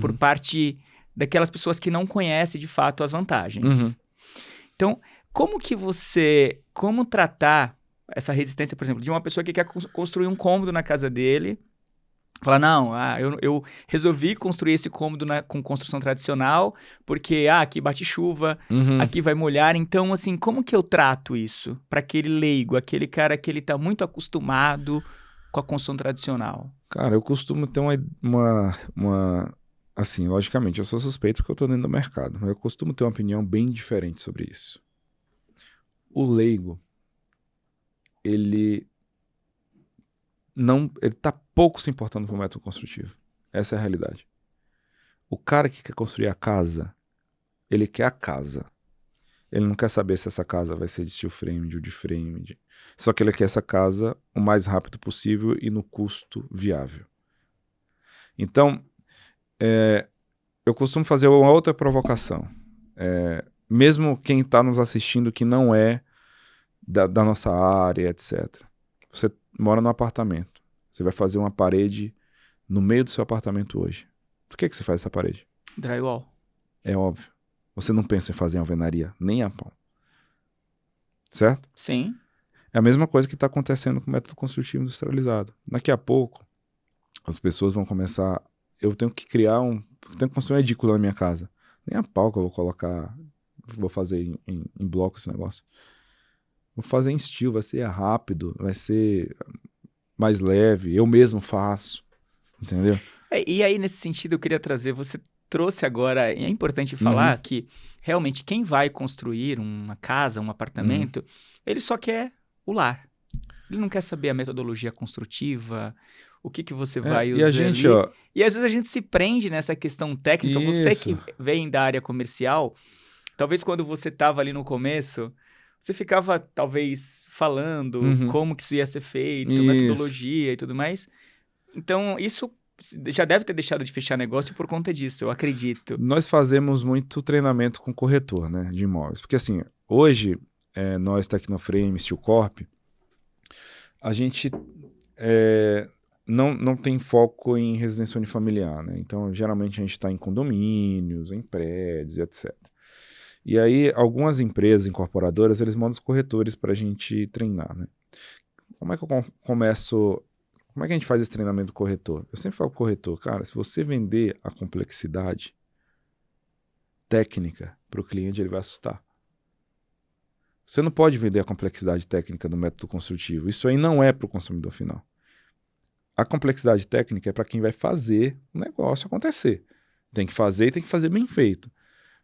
Speaker 2: por parte daquelas pessoas que não conhecem de fato as vantagens. Então, como tratar essa resistência, por exemplo, de uma pessoa que quer construir um cômodo na casa dele, falar, não, eu resolvi construir esse cômodo com construção tradicional, porque aqui bate chuva, aqui vai molhar. Então, assim, como que eu trato isso para aquele leigo, aquele cara que ele tá muito acostumado com a construção tradicional? Cara,
Speaker 3: eu costumo ter assim, logicamente, eu sou suspeito porque eu tô dentro do mercado, mas eu costumo ter uma opinião bem diferente sobre isso. O leigo, ele tá pouco se importando com o método construtivo. Essa é a realidade. O cara que quer construir a casa, ele quer a casa. Ele não quer saber se essa casa vai ser de steel frame, de wood frame. Só que ele quer essa casa o mais rápido possível e no custo viável. Então, eu costumo fazer uma outra provocação. Mesmo quem está nos assistindo que não é da nossa área, etc. Você mora num apartamento. Você vai fazer uma parede no meio do seu apartamento hoje. Por que você faz essa parede?
Speaker 2: Drywall.
Speaker 3: É óbvio. Você não pensa em fazer alvenaria nem a pau. Certo?
Speaker 2: Sim.
Speaker 3: É a mesma coisa que está acontecendo com o método construtivo industrializado. Daqui a pouco, as pessoas vão começar... Eu tenho que construir uma edícula na minha casa. Nem a pau que eu vou fazer em bloco esse negócio. Vou fazer em steel, vai ser rápido, vai ser mais leve, eu mesmo faço, entendeu?
Speaker 2: E aí, nesse sentido, eu queria trazer, você trouxe agora, é importante falar que realmente quem vai construir uma casa, um apartamento, ele só quer o lar. Ele não quer saber a metodologia construtiva, o que você vai
Speaker 3: E
Speaker 2: usar
Speaker 3: a gente,
Speaker 2: ali.
Speaker 3: ó,
Speaker 2: E às vezes a gente se prende nessa questão técnica. Você
Speaker 3: isso.
Speaker 2: que vem da área comercial, talvez quando você estava ali no começo, você ficava talvez falando
Speaker 3: Uhum,
Speaker 2: como que isso ia ser feito,
Speaker 3: isso.
Speaker 2: metodologia e tudo mais. Então, isso já deve ter deixado de fechar negócio por conta disso, eu acredito.
Speaker 3: Nós fazemos muito treinamento com corretor, né, de imóveis. Porque assim, hoje, nós, Tecnoframe, Steel Corp, a gente não tem foco em residência unifamiliar, né? Então, geralmente a gente está em condomínios, em prédios, etc. E aí, algumas empresas incorporadoras, eles mandam os corretores para a gente treinar, né? Como é que eu começo... Como é que a gente faz esse treinamento do corretor? Eu sempre falo pro corretor, cara, se você vender a complexidade técnica para o cliente, ele vai assustar. Você não pode vender a complexidade técnica do método construtivo. Isso aí não é para o consumidor final. A complexidade técnica é para quem vai fazer o negócio acontecer. Tem que fazer e tem que fazer bem feito.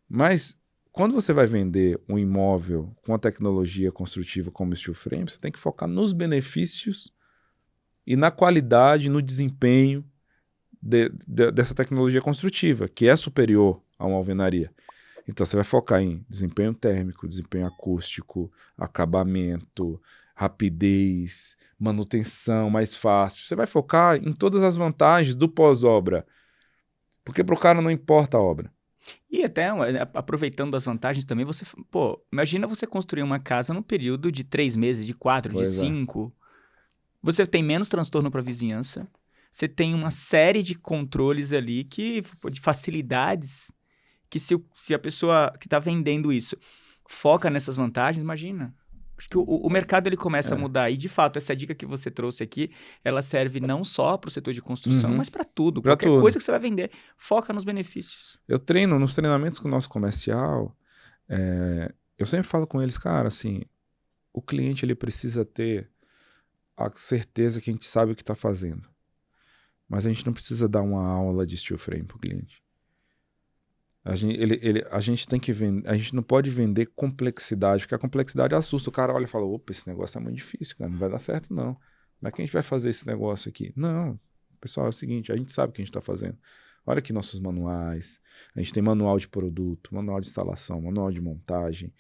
Speaker 3: Mas quando você vai vender um imóvel com a tecnologia construtiva como o steel frame, você tem que focar nos benefícios e na qualidade, no desempenho dessa tecnologia construtiva, que é superior a uma alvenaria. Então você vai focar em desempenho térmico, desempenho acústico, acabamento, rapidez, manutenção mais fácil. Você vai focar em todas as vantagens do pós-obra, porque para o cara não importa a obra.
Speaker 2: E até, aproveitando as vantagens também, você... Pô, imagina você construir uma casa num período de 3 meses, de 4, de
Speaker 3: Pois é.
Speaker 2: 5. Você tem menos transtorno para a vizinhança. Você tem uma série de controles ali, de facilidades, que se a pessoa que está vendendo isso foca nessas vantagens, imagina. Acho que o mercado ele começa a mudar. E, de fato, essa dica que você trouxe aqui, ela serve não só para o setor de construção, mas para tudo.
Speaker 3: Pra
Speaker 2: Qualquer
Speaker 3: tudo.
Speaker 2: coisa que você vai vender, foca nos benefícios.
Speaker 3: Eu treino nos treinamentos com o nosso comercial, eu sempre falo com eles, cara, assim, o cliente ele precisa ter a certeza que a gente sabe o que está fazendo. Mas a gente não precisa dar uma aula de steel frame para o cliente. A gente tem que vender, a gente não pode vender complexidade, porque a complexidade assusta. O cara olha e fala, opa, esse negócio é muito difícil, cara, não vai dar certo não. Como é que a gente vai fazer esse negócio aqui? Não, pessoal, é o seguinte, a gente sabe o que a gente está fazendo. Olha aqui nossos manuais, a gente tem manual de produto, manual de instalação, manual de montagem.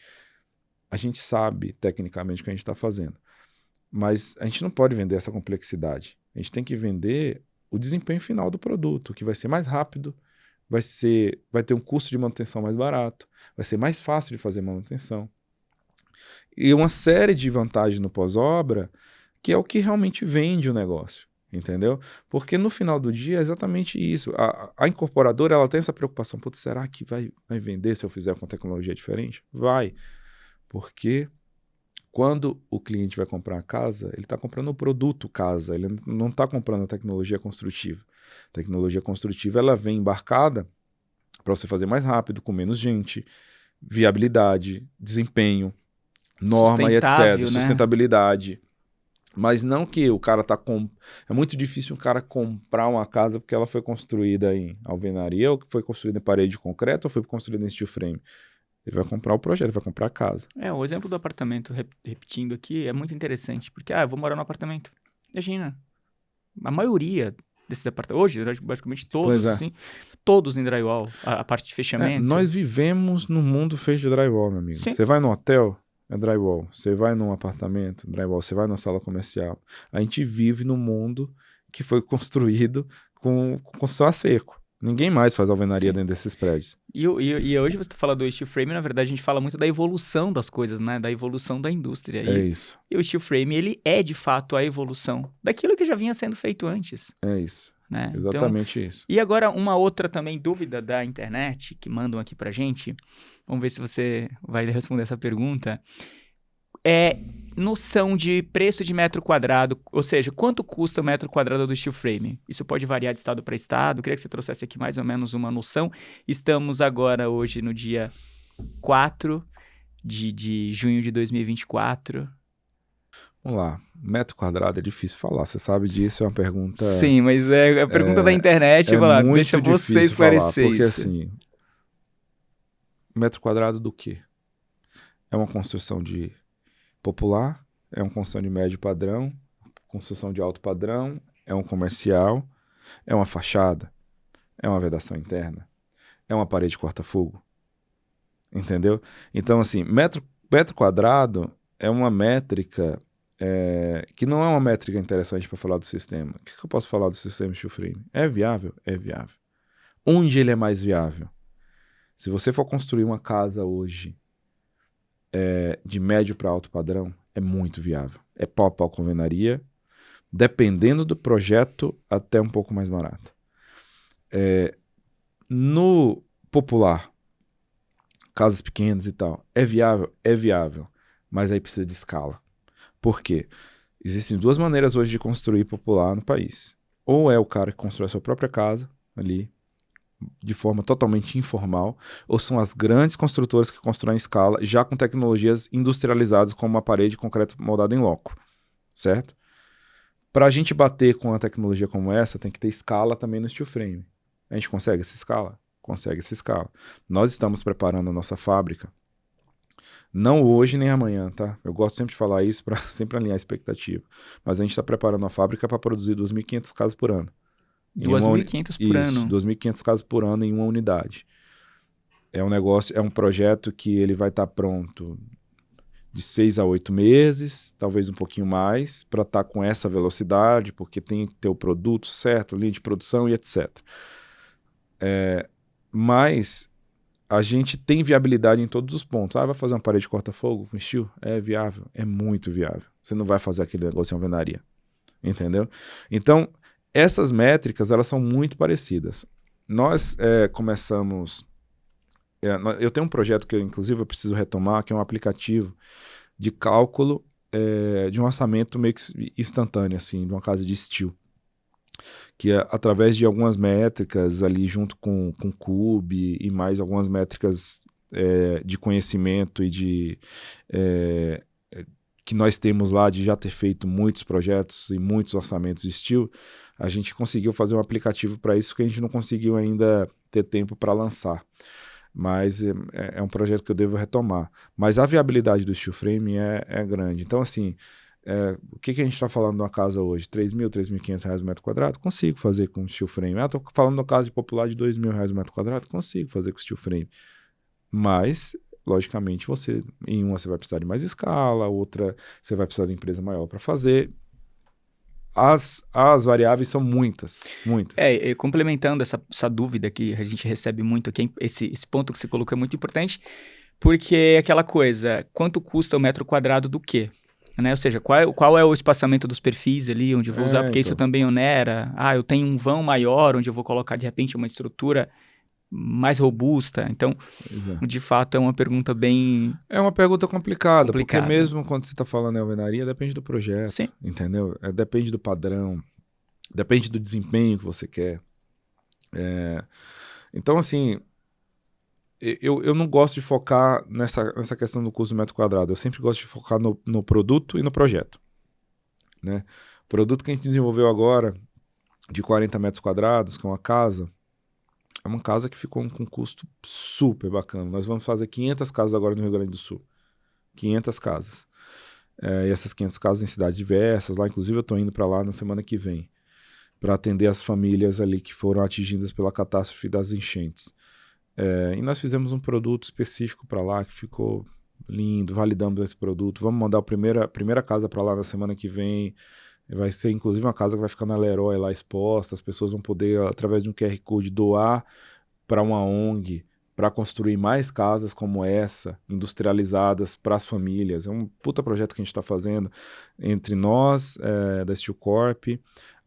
Speaker 3: A gente sabe tecnicamente o que a gente está fazendo. Mas a gente não pode vender essa complexidade. A gente tem que vender o desempenho final do produto, que vai ser mais rápido, vai ter um custo de manutenção mais barato, vai ser mais fácil de fazer manutenção. E uma série de vantagens no pós-obra, que é o que realmente vende o negócio, entendeu? Porque no final do dia é exatamente isso. A incorporadora ela tem essa preocupação, putz, será que vai vender se eu fizer com tecnologia diferente? Vai, porque quando o cliente vai comprar a casa, ele está comprando o produto casa, ele não está comprando a tecnologia construtiva. A tecnologia construtiva ela vem embarcada para você fazer mais rápido, com menos gente, viabilidade, desempenho, norma e etc.
Speaker 2: Sustentável, né?
Speaker 3: Sustentabilidade. Mas não que o cara tá É muito difícil um cara comprar uma casa porque ela foi construída em alvenaria, ou que foi construída em parede de concreto, ou foi construída em steel frame. Ele vai comprar o projeto, ele vai comprar a casa.
Speaker 2: O exemplo do apartamento, repetindo aqui, é muito interessante. Porque, eu vou morar num apartamento. Imagina, a maioria desses apartamentos, hoje, basicamente todos, assim, todos em drywall, a parte de fechamento.
Speaker 3: Nós vivemos num mundo feito de drywall, meu amigo.
Speaker 2: Sim.
Speaker 3: Você vai no hotel, é drywall. Você vai num apartamento, drywall. Você vai na sala comercial. A gente vive num mundo que foi construído com construção a seco. Ninguém mais faz alvenaria dentro desses prédios.
Speaker 2: E hoje você fala do steel frame, na verdade a gente fala muito da evolução das coisas, né? Da evolução da indústria.
Speaker 3: É isso.
Speaker 2: E o steel frame, ele é de fato a evolução daquilo que já vinha sendo feito antes.
Speaker 3: É isso.
Speaker 2: Né?
Speaker 3: Exatamente
Speaker 2: então,
Speaker 3: isso.
Speaker 2: E agora uma outra também dúvida da internet, que mandam aqui pra gente, vamos ver se você vai responder essa pergunta, é noção de preço de metro quadrado, ou seja, quanto custa o metro quadrado do steel frame? Isso pode variar de estado para estado, queria que você trouxesse aqui mais ou menos uma noção. Estamos agora hoje no dia 4 de junho de 2024.
Speaker 3: Vamos lá, metro quadrado é difícil falar, você sabe disso, é uma pergunta...
Speaker 2: Sim, mas é a pergunta da internet, deixa você esclarecer
Speaker 3: falar, porque,
Speaker 2: isso.
Speaker 3: assim, metro quadrado do quê? É uma construção de popular, é uma construção de médio padrão, construção de alto padrão, É um comercial? É uma fachada? É uma vedação interna? É uma parede corta-fogo? Entendeu? Então, assim, metro quadrado é uma métrica que não é uma métrica interessante para falar do sistema. O que eu posso falar do sistema steel frame? É viável? É viável. Onde ele é mais viável? Se você for construir uma casa hoje de médio para alto padrão, é muito viável. É pau a pau com alvenaria, dependendo do projeto, até um pouco mais barato. No popular, casas pequenas e tal, é viável? É viável. Mas aí precisa de escala. Por quê? Existem duas maneiras hoje de construir popular no país. Ou é o cara que constrói a sua própria casa ali, de forma totalmente informal, ou são as grandes construtoras que constroem em escala, já com tecnologias industrializadas, como uma parede de concreto moldado em loco, certo? Para a gente bater com uma tecnologia como essa, tem que ter escala também no steel frame. A gente consegue essa escala? Consegue essa escala. Nós estamos preparando a nossa fábrica, não hoje nem amanhã, tá? Eu gosto sempre de falar isso para sempre alinhar a expectativa, mas a gente está preparando a fábrica para produzir 2.500 casas por ano.
Speaker 2: 2.500 por ano.
Speaker 3: 2.500 casas por ano em uma unidade. É um negócio, é um projeto que ele vai estar pronto de 6 a 8 meses, talvez um pouquinho mais, para estar com essa velocidade, porque tem que ter o produto certo, linha de produção e etc. Mas a gente tem viabilidade em todos os pontos. Vai fazer uma parede de corta-fogo com steel? É viável, é muito viável. Você não vai fazer aquele negócio em alvenaria, entendeu? Então, essas métricas, elas são muito parecidas. Nós começamos... eu tenho um projeto que, inclusive, eu preciso retomar, que é um aplicativo de cálculo de um orçamento meio que instantâneo, assim, de uma casa de steel. Que é através de algumas métricas ali, junto com o Cube e mais algumas métricas de conhecimento e que nós temos lá de já ter feito muitos projetos e muitos orçamentos de steel, a gente conseguiu fazer um aplicativo para isso que a gente não conseguiu ainda ter tempo para lançar. Mas é um projeto que eu devo retomar. Mas a viabilidade do steel frame é grande. Então, assim, o que a gente está falando de uma casa hoje? R$3.000, R$3.500 o metro quadrado? Consigo fazer com steel frame. Estou falando de uma casa de popular de R$2.000 o metro quadrado? Consigo fazer com steel frame. Mas, logicamente, em uma você vai precisar de mais escala, outra você vai precisar de empresa maior para fazer. As variáveis são muitas, muitas.
Speaker 2: Complementando essa dúvida que a gente recebe muito aqui, esse ponto que você colocou é muito importante, porque é aquela coisa, quanto custa o metro quadrado do quê? Né? Ou seja, qual é o espaçamento dos perfis ali onde eu vou usar, porque isso também onera. Eu tenho um vão maior onde eu vou colocar de repente uma estrutura mais robusta. Então, de fato, é uma pergunta bem...
Speaker 3: É uma pergunta complicada, porque mesmo quando você está falando em alvenaria, depende do projeto,
Speaker 2: Sim.
Speaker 3: Entendeu? Depende do padrão, depende do desempenho que você quer. Então, assim, eu não gosto de focar nessa questão do custo do metro quadrado. Eu sempre gosto de focar no produto e no projeto. Né? O produto que a gente desenvolveu agora, de 40 metros quadrados, que é uma casa... É uma casa que ficou com um custo super bacana. Nós vamos fazer 500 casas agora no Rio Grande do Sul. 500 casas. E essas 500 casas em cidades diversas. Lá, inclusive, eu estou indo para lá na semana que vem. Para atender as famílias ali que foram atingidas pela catástrofe das enchentes. E nós fizemos um produto específico para lá que ficou lindo. Validamos esse produto. Vamos mandar a primeira casa para lá na semana que vem. Vai ser, inclusive, uma casa que vai ficar na Leroy lá exposta. As pessoas vão poder, através de um QR Code, doar para uma ONG para construir mais casas como essa, industrializadas para as famílias. É um puta projeto que a gente está fazendo entre nós, da Steel Corp,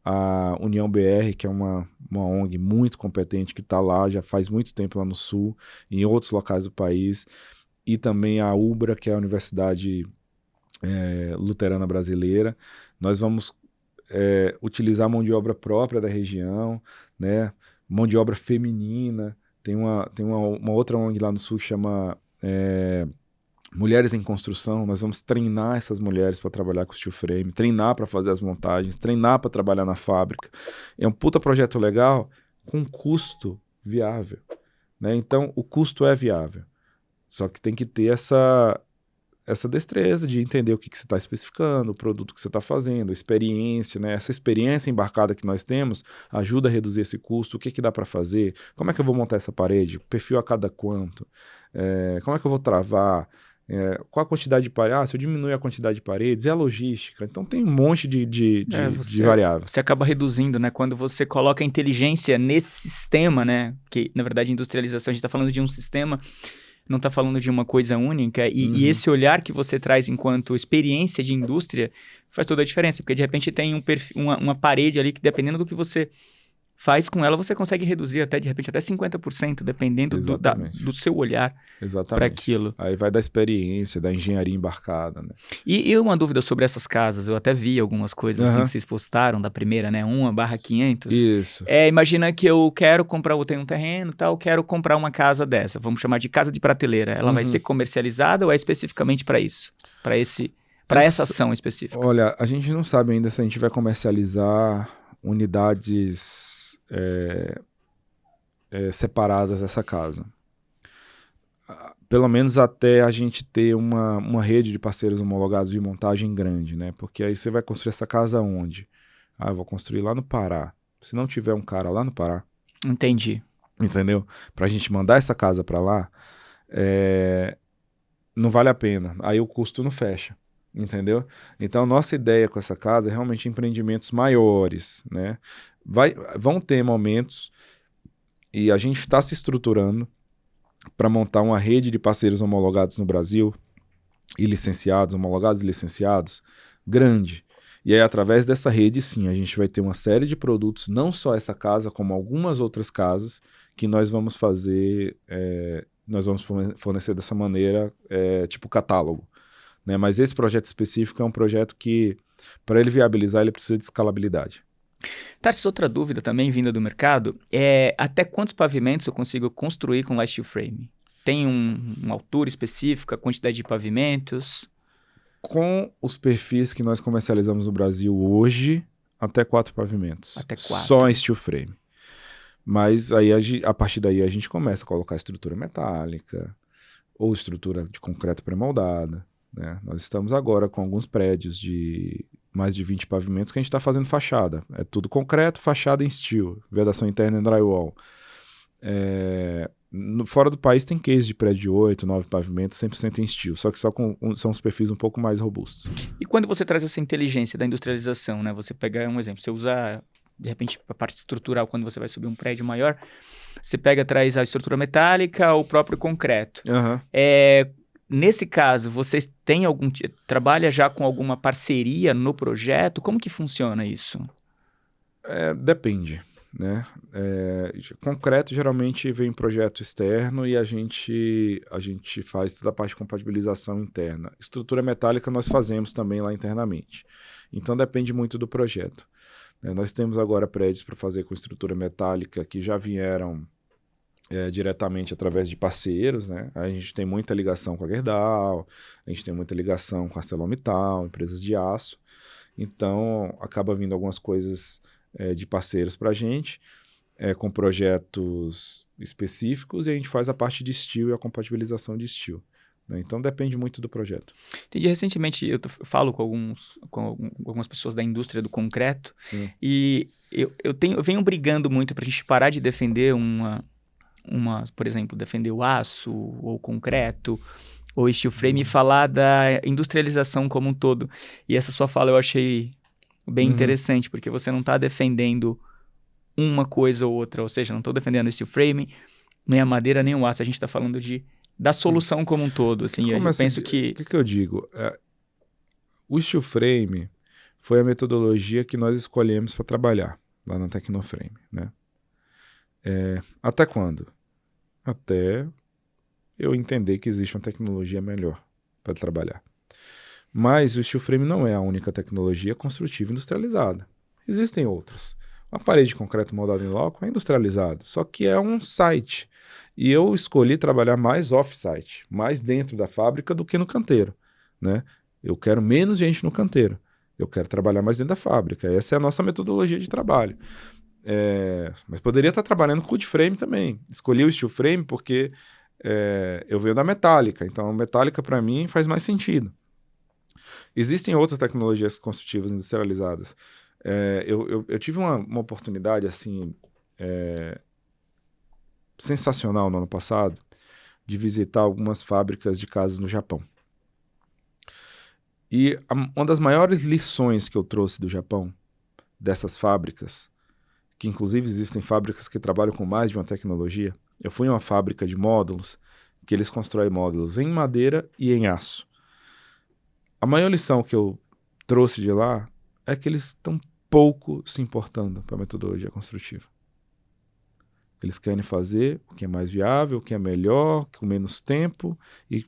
Speaker 3: a União BR, que é uma ONG muito competente, que está lá já faz muito tempo lá no Sul, em outros locais do país, e também a UBRA, que é a Universidade Luterana Brasileira. Nós vamos utilizar mão de obra própria da região, né? Mão de obra feminina. Tem uma outra ONG lá no Sul que chama Mulheres em Construção. Nós vamos treinar essas mulheres para trabalhar com steel frame, treinar para fazer as montagens, treinar para trabalhar na fábrica. É um puta projeto legal com custo viável, né? Então, o custo é viável. Só que tem que ter essa destreza de entender o que você está especificando, o produto que você está fazendo, a experiência, né? Essa experiência embarcada que nós temos ajuda a reduzir esse custo, o que dá para fazer, como é que eu vou montar essa parede, perfil a cada quanto, como é que eu vou travar, qual a quantidade de paredes, se eu diminuir a quantidade de paredes, e a logística. Então tem um monte de variáveis.
Speaker 2: Você acaba reduzindo, né? Quando você coloca a inteligência nesse sistema, né? Que, na verdade, industrialização, a gente está falando de um sistema, não está falando de uma coisa única. E esse olhar que você traz enquanto experiência de indústria faz toda a diferença. Porque, de repente, tem uma parede ali que, dependendo do que você faz com ela, você consegue reduzir até, de repente, até 50%, dependendo do seu olhar para aquilo.
Speaker 3: Aí vai da experiência, da engenharia embarcada, né?
Speaker 2: E uma dúvida sobre essas casas, eu até vi algumas coisas assim que vocês postaram da primeira, né? 1/500.
Speaker 3: Isso.
Speaker 2: Imagina que eu quero comprar, eu tenho um terreno e tal, quero comprar uma casa dessa, vamos chamar de casa de prateleira. Ela vai ser comercializada ou é especificamente para isso? Para essa ação específica?
Speaker 3: Olha, a gente não sabe ainda se a gente vai comercializar unidades separadas dessa casa. Pelo menos até a gente ter uma rede de parceiros homologados de montagem grande, né? Porque aí você vai construir essa casa onde? Eu vou construir lá no Pará. Se não tiver um cara lá no Pará...
Speaker 2: Entendi.
Speaker 3: Entendeu? Pra gente mandar essa casa pra lá, não vale a pena. Aí o custo não fecha. Entendeu? Então, nossa ideia com essa casa é realmente empreendimentos maiores, né? Vão ter momentos e a gente está se estruturando para montar uma rede de parceiros homologados no Brasil e licenciados, homologados e licenciados, grande. E aí, através dessa rede, sim, a gente vai ter uma série de produtos, não só essa casa, como algumas outras casas, que nós vamos fazer, nós vamos fornecer dessa maneira, tipo catálogo. Né? Mas esse projeto específico é um projeto que, para ele viabilizar, ele precisa de escalabilidade.
Speaker 2: Tarsis, outra dúvida também vinda do mercado até quantos pavimentos eu consigo construir com Light Steel Frame? Tem uma altura específica, quantidade de pavimentos?
Speaker 3: Com os perfis que nós comercializamos no Brasil hoje, até 4 pavimentos.
Speaker 2: Até 4.
Speaker 3: Só em steel frame. Mas aí, a partir daí a gente começa a colocar estrutura metálica ou estrutura de concreto pré-moldada. Né? Nós estamos agora com alguns prédios de mais de 20 pavimentos que a gente está fazendo fachada. É tudo concreto, fachada em steel, vedação interna em drywall. Fora do país tem case de prédio de 8, 9 pavimentos, 100% em steel, só que são os perfis um pouco mais robustos.
Speaker 2: E quando você traz essa inteligência da industrialização, né? Você pega um exemplo, você usa, de repente, a parte estrutural, quando você vai subir um prédio maior, você traz a estrutura metálica ou o próprio concreto. Nesse caso, vocês têm trabalha já com alguma parceria no projeto? Como que funciona isso?
Speaker 3: Depende, né? Concreto geralmente vem em projeto externo e a gente faz toda a parte de compatibilização interna. Estrutura metálica nós fazemos também lá internamente. Então depende muito do projeto. Nós temos agora prédios para fazer com estrutura metálica que já vieram diretamente através de parceiros, né? A gente tem muita ligação com a Gerdau, a gente tem muita ligação com a ArcelorMittal, empresas de aço. Então, acaba vindo algumas coisas de parceiros para a gente, com projetos específicos, e a gente faz a parte de steel e a compatibilização de steel. Né? Então, depende muito do projeto.
Speaker 2: Entendi. Recentemente, eu falo com algumas pessoas da indústria do concreto, e eu venho brigando muito para a gente parar de defender por exemplo, defender o aço, ou o concreto, ou steel frame, e falar da industrialização como um todo. E essa sua fala eu achei bem interessante, porque você não está defendendo uma coisa ou outra, ou seja, não estou defendendo o steel frame, nem a madeira, nem o aço, a gente está falando da solução como um todo. Assim, eu penso que...
Speaker 3: O que eu digo? O steel frame foi a metodologia que nós escolhemos para trabalhar lá na Tecnoframe, né? Até quando? Até eu entender que existe uma tecnologia melhor para trabalhar. Mas o steel frame não é a única tecnologia construtiva industrializada. Existem outras. Uma parede de concreto moldado em loco é industrializado, só que é um site. E eu escolhi trabalhar mais off-site, mais dentro da fábrica do que no canteiro. Né? Eu quero menos gente no canteiro. Eu quero trabalhar mais dentro da fábrica. Essa é a nossa metodologia de trabalho. Mas poderia estar trabalhando com wood frame também. Escolhi o steel frame porque eu venho da metálica, então a metálica para mim faz mais sentido. Existem outras tecnologias construtivas industrializadas. Eu tive uma oportunidade assim sensacional no ano passado de visitar algumas fábricas de casas no Japão. E uma das maiores lições que eu trouxe do Japão, dessas fábricas, que inclusive existem fábricas que trabalham com mais de uma tecnologia. Eu fui em uma fábrica de módulos, que eles constroem módulos em madeira e em aço. A maior lição que eu trouxe de lá é que eles estão pouco se importando para a metodologia construtiva. Eles querem fazer o que é mais viável, o que é melhor, com menos tempo e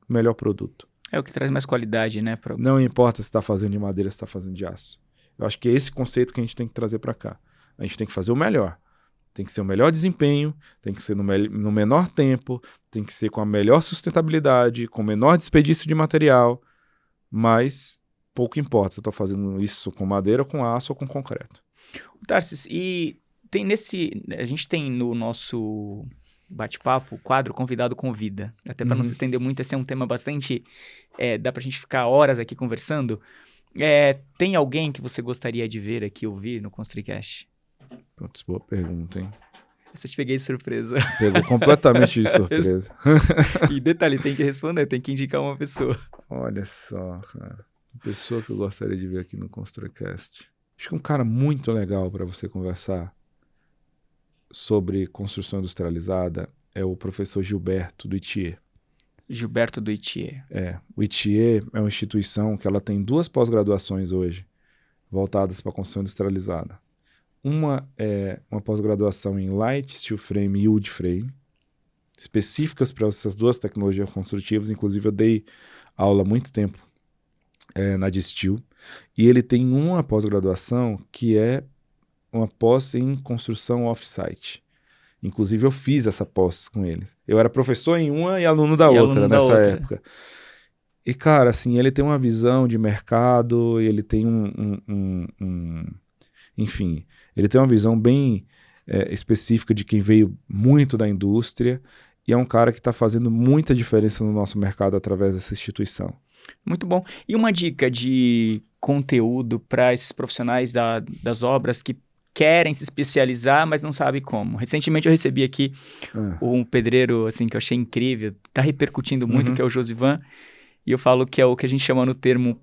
Speaker 3: melhor produto.
Speaker 2: É o que traz mais qualidade, né?
Speaker 3: Não importa se está fazendo de madeira, se está fazendo de aço. Eu acho que é esse conceito que a gente tem que trazer para cá. A gente tem que fazer o melhor. Tem que ser o melhor desempenho, tem que ser no menor tempo, tem que ser com a melhor sustentabilidade, com o menor desperdício de material, mas pouco importa se eu estou fazendo isso com madeira, com aço ou com concreto.
Speaker 2: Tarsis, e a gente tem no nosso bate-papo o quadro Convidado Convida. Até para não se estender muito, esse é um tema bastante... dá pra gente ficar horas aqui conversando. Tem alguém que você gostaria de ver aqui, ouvir no ConstruiCast?
Speaker 3: Putz, boa pergunta, hein?
Speaker 2: Essa eu te peguei de surpresa.
Speaker 3: Pegou completamente de surpresa.
Speaker 2: E detalhe, tem que responder, tem que indicar uma pessoa.
Speaker 3: Olha só, cara. Uma pessoa que eu gostaria de ver aqui no ConstruiCast. Acho que um cara muito legal para você conversar sobre construção industrializada é o professor Gilberto do ITIE.
Speaker 2: Gilberto do ITIE.
Speaker 3: O ITIE é uma instituição que ela tem 2 pós-graduações hoje, voltadas para a construção industrializada. Uma é uma pós-graduação em Light Steel Frame e Wood Frame, específicas para essas 2 tecnologias construtivas. Inclusive, eu dei aula há muito tempo na Distil. E ele tem uma pós-graduação que é uma pós em construção off-site. Inclusive, eu fiz essa pós com eles. Eu era professor em uma e aluno da outra nessa época. E, cara, assim, ele tem uma visão de mercado, ele tem enfim, ele tem uma visão bem específica de quem veio muito da indústria e é um cara que está fazendo muita diferença no nosso mercado através dessa instituição.
Speaker 2: Muito bom. E uma dica de conteúdo para esses profissionais das obras que querem se especializar, mas não sabem como. Recentemente eu recebi aqui um pedreiro assim, que eu achei incrível, está repercutindo muito, que é o Josivan, e eu falo que é o que a gente chama no termo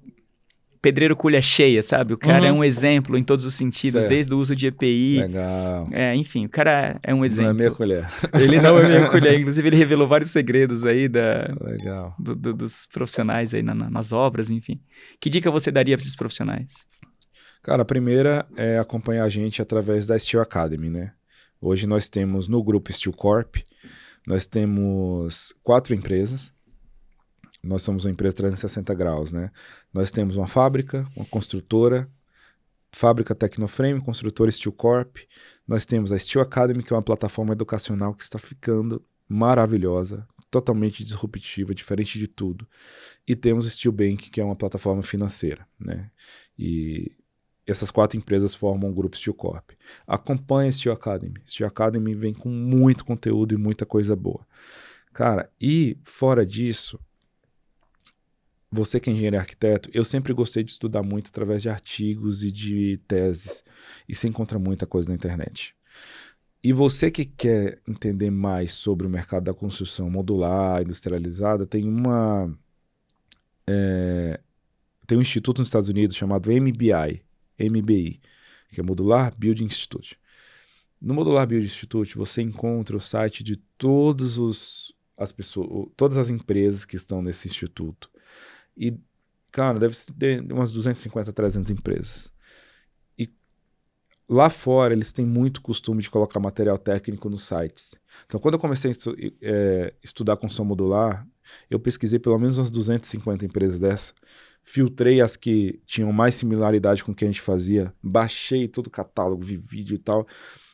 Speaker 2: pedreiro culha cheia, sabe? O cara é um exemplo em todos os sentidos, certo. Desde o uso de EPI.
Speaker 3: Legal.
Speaker 2: Enfim, o cara é um exemplo.
Speaker 3: Não é meia colher.
Speaker 2: Ele não é meia colher. Inclusive, ele revelou vários segredos aí
Speaker 3: Legal.
Speaker 2: Dos profissionais aí nas obras, enfim. Que dica você daria para esses profissionais?
Speaker 3: Cara, a primeira é acompanhar a gente através da Steel Academy, né? Hoje nós temos no grupo Steel Corp, nós temos 4 empresas. Nós somos uma empresa 360 graus, né? Nós temos uma fábrica, uma construtora, fábrica Tecnoframe, construtora Steel Corp. Nós temos a Steel Academy, que é uma plataforma educacional que está ficando maravilhosa, totalmente disruptiva, diferente de tudo. E temos a Steel Bank, que é uma plataforma financeira, né? E essas 4 empresas formam o grupo Steel Corp. Acompanhe a Steel Academy. Steel Academy vem com muito conteúdo e muita coisa boa. Cara, e fora disso, você que é engenheiro e arquiteto, eu sempre gostei de estudar muito através de artigos e de teses. E você encontra muita coisa na internet. E você que quer entender mais sobre o mercado da construção modular, industrializada, tem um instituto nos Estados Unidos chamado MBI, que é Modular Building Institute. No Modular Building Institute, você encontra o site de todas as empresas que estão nesse instituto. E, cara, deve ter umas 250, 300 empresas. E lá fora, eles têm muito costume de colocar material técnico nos sites. Então, quando eu comecei a estudar construção modular, eu pesquisei pelo menos umas 250 empresas dessa, filtrei as que tinham mais similaridade com o que a gente fazia, baixei todo o catálogo, vi vídeo e tal,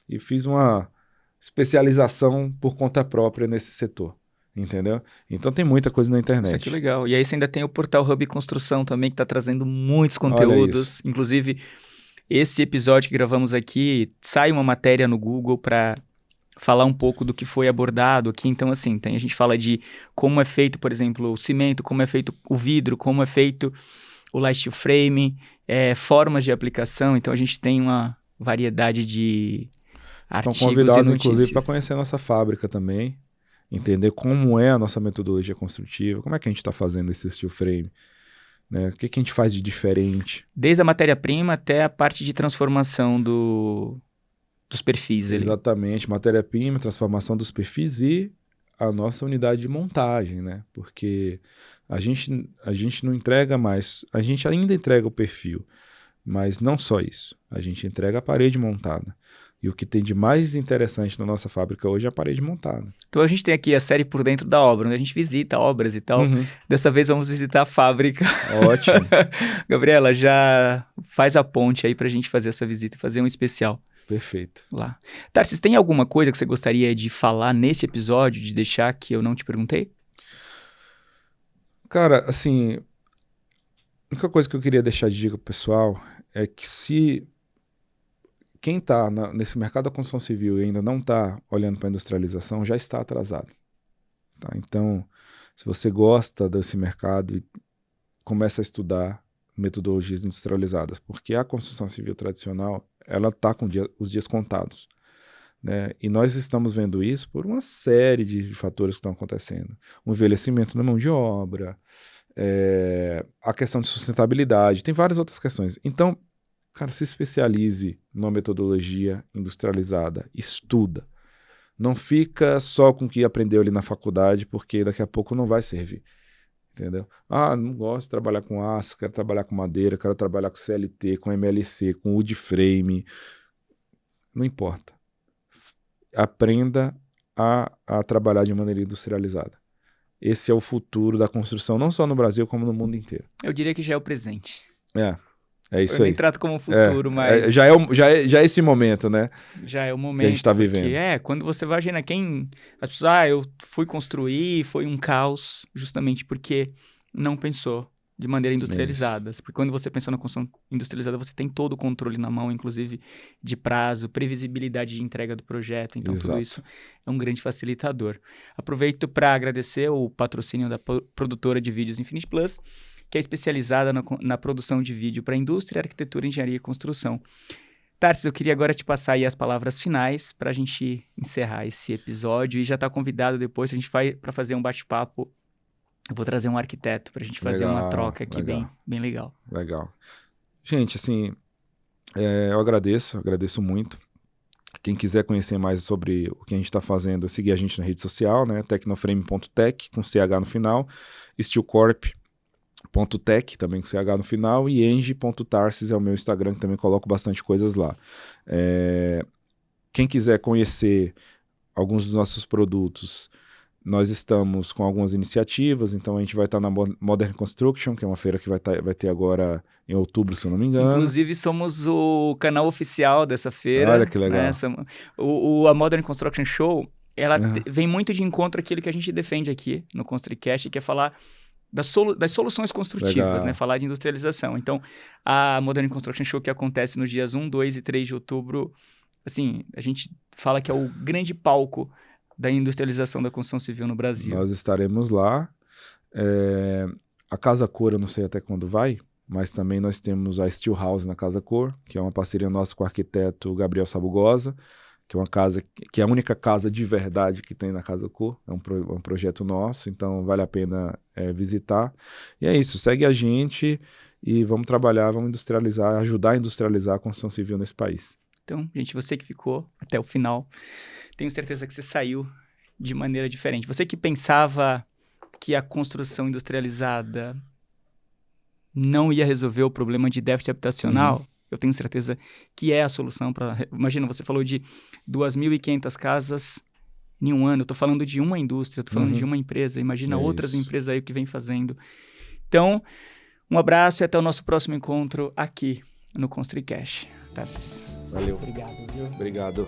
Speaker 3: e fiz uma especialização por conta própria nesse setor. Entendeu? Então tem muita coisa na internet.
Speaker 2: Isso aqui é legal. E aí você ainda tem o portal Hub Construção também, que está trazendo muitos conteúdos. Inclusive, esse episódio que gravamos aqui, sai uma matéria no Google para falar um pouco do que foi abordado aqui. Então, assim, a gente fala de como é feito, por exemplo, o cimento, como é feito o vidro, como é feito o light steel frame, formas de aplicação. Então, a gente tem uma variedade de
Speaker 3: Estão
Speaker 2: artigos
Speaker 3: convidados,
Speaker 2: e
Speaker 3: inclusive, para
Speaker 2: notícias.
Speaker 3: conhecer a nossa fábrica também, entender como é a nossa metodologia construtiva, como é que a gente está fazendo esse steel frame, né? O que a gente faz de diferente.
Speaker 2: Desde a matéria-prima até a parte de transformação dos perfis ali.
Speaker 3: Exatamente, matéria-prima, transformação dos perfis e a nossa unidade de montagem, né? Porque a gente não entrega mais, a gente ainda entrega o perfil, mas não só isso, a gente entrega a parede montada. E o que tem de mais interessante na nossa fábrica hoje é a parede montada.
Speaker 2: Então a gente tem aqui a série Por Dentro da Obra, onde a gente visita obras e tal.
Speaker 3: Uhum.
Speaker 2: Dessa vez vamos visitar a fábrica.
Speaker 3: Ótimo.
Speaker 2: Gabriela, já faz a ponte aí pra gente fazer essa visita e fazer um especial
Speaker 3: Perfeito.
Speaker 2: lá. Tarsis, tem alguma coisa que você gostaria de falar nesse episódio, de deixar que eu não te perguntei?
Speaker 3: Cara, assim, a única coisa que eu queria deixar de dica pro pessoal é que se quem está nesse mercado da construção civil e ainda não está olhando para a industrialização, já está atrasado. Tá? Então, se você gosta desse mercado, começa a estudar metodologias industrializadas, porque a construção civil tradicional, ela está com os dias contados. Né? E nós estamos vendo isso por uma série de fatores que estão acontecendo. O envelhecimento da mão de obra, a questão de sustentabilidade, tem várias outras questões. Então, cara, se especialize numa metodologia industrializada, estuda. Não fica só com o que aprendeu ali na faculdade, porque daqui a pouco não vai servir. Entendeu? Ah, não gosto de trabalhar com aço, quero trabalhar com madeira, quero trabalhar com CLT, com MLC, com wood frame. Não importa. Aprenda a trabalhar de maneira industrializada. Esse é o futuro da construção, não só no Brasil, como no mundo inteiro.
Speaker 2: Eu diria que já é o presente.
Speaker 3: É isso
Speaker 2: eu
Speaker 3: aí.
Speaker 2: Nem trato como futuro, mas...
Speaker 3: Já é esse momento, né?
Speaker 2: Já é o momento
Speaker 3: que a gente tá vivendo.
Speaker 2: Quando você vai imaginar as pessoas, eu fui construir, foi um caos, justamente porque não pensou de maneira industrializada. Porque quando você pensa na construção industrializada, você tem todo o controle na mão, inclusive de prazo, previsibilidade de entrega do projeto. Então,
Speaker 3: Exato.
Speaker 2: Tudo isso é um grande facilitador. Aproveito para agradecer o patrocínio da produtora de vídeos Infinity Plus, que é especializada na produção de vídeo para indústria, arquitetura, engenharia e construção. Tarsis, eu queria agora te passar aí as palavras finais para a gente encerrar esse episódio e já está convidado depois, a gente vai para fazer um bate-papo. Eu vou trazer um arquiteto para a gente fazer uma troca aqui bem legal.
Speaker 3: Legal. Gente, assim, eu agradeço muito. Quem quiser conhecer mais sobre o que a gente está fazendo, seguir a gente na rede social, né? Tecnoframe.tech, com CH no final, steelcorp.tech, também com CH no final, e eng.tarsis é o meu Instagram, que também coloco bastante coisas lá. Quem quiser conhecer alguns dos nossos produtos, nós estamos com algumas iniciativas, então a gente vai estar na Modern Construction, que é uma feira que vai ter agora em outubro, se eu não me engano.
Speaker 2: Inclusive, somos o canal oficial dessa feira.
Speaker 3: Olha que legal.
Speaker 2: Né? A Modern Construction Show, ela vem muito de encontro àquilo que a gente defende aqui no ConstruiCast, que é falar das soluções construtivas, né? Falar de industrialização. Então, a Modern Construction Show, que acontece nos dias 1, 2 e 3 de outubro, assim, a gente fala que é o grande palco da industrialização da construção civil no Brasil.
Speaker 3: Nós estaremos lá. A Casa Cor, eu não sei até quando vai, mas também nós temos a Steel House na Casa Cor, que é uma parceria nossa com o arquiteto Gabriel Sabugosa, que é uma casa que é a única casa de verdade que tem na Casa Cor. É um projeto nosso, então vale a pena visitar. E é isso, segue a gente e vamos trabalhar, vamos industrializar, ajudar a industrializar a construção civil nesse país.
Speaker 2: Então, gente, você que ficou até o final, tenho certeza que você saiu de maneira diferente. Você que pensava que a construção industrializada não ia resolver o problema de déficit habitacional, eu tenho certeza que é a solução para... Imagina, você falou de 2.500 casas em um ano. Eu estou falando de uma indústria, eu estou falando de uma empresa. Imagina outras empresas aí que vem fazendo. Então, um abraço e até o nosso próximo encontro aqui no ConstruiCast. Tarsis.
Speaker 3: Valeu.
Speaker 2: Obrigado, viu?
Speaker 3: Obrigado.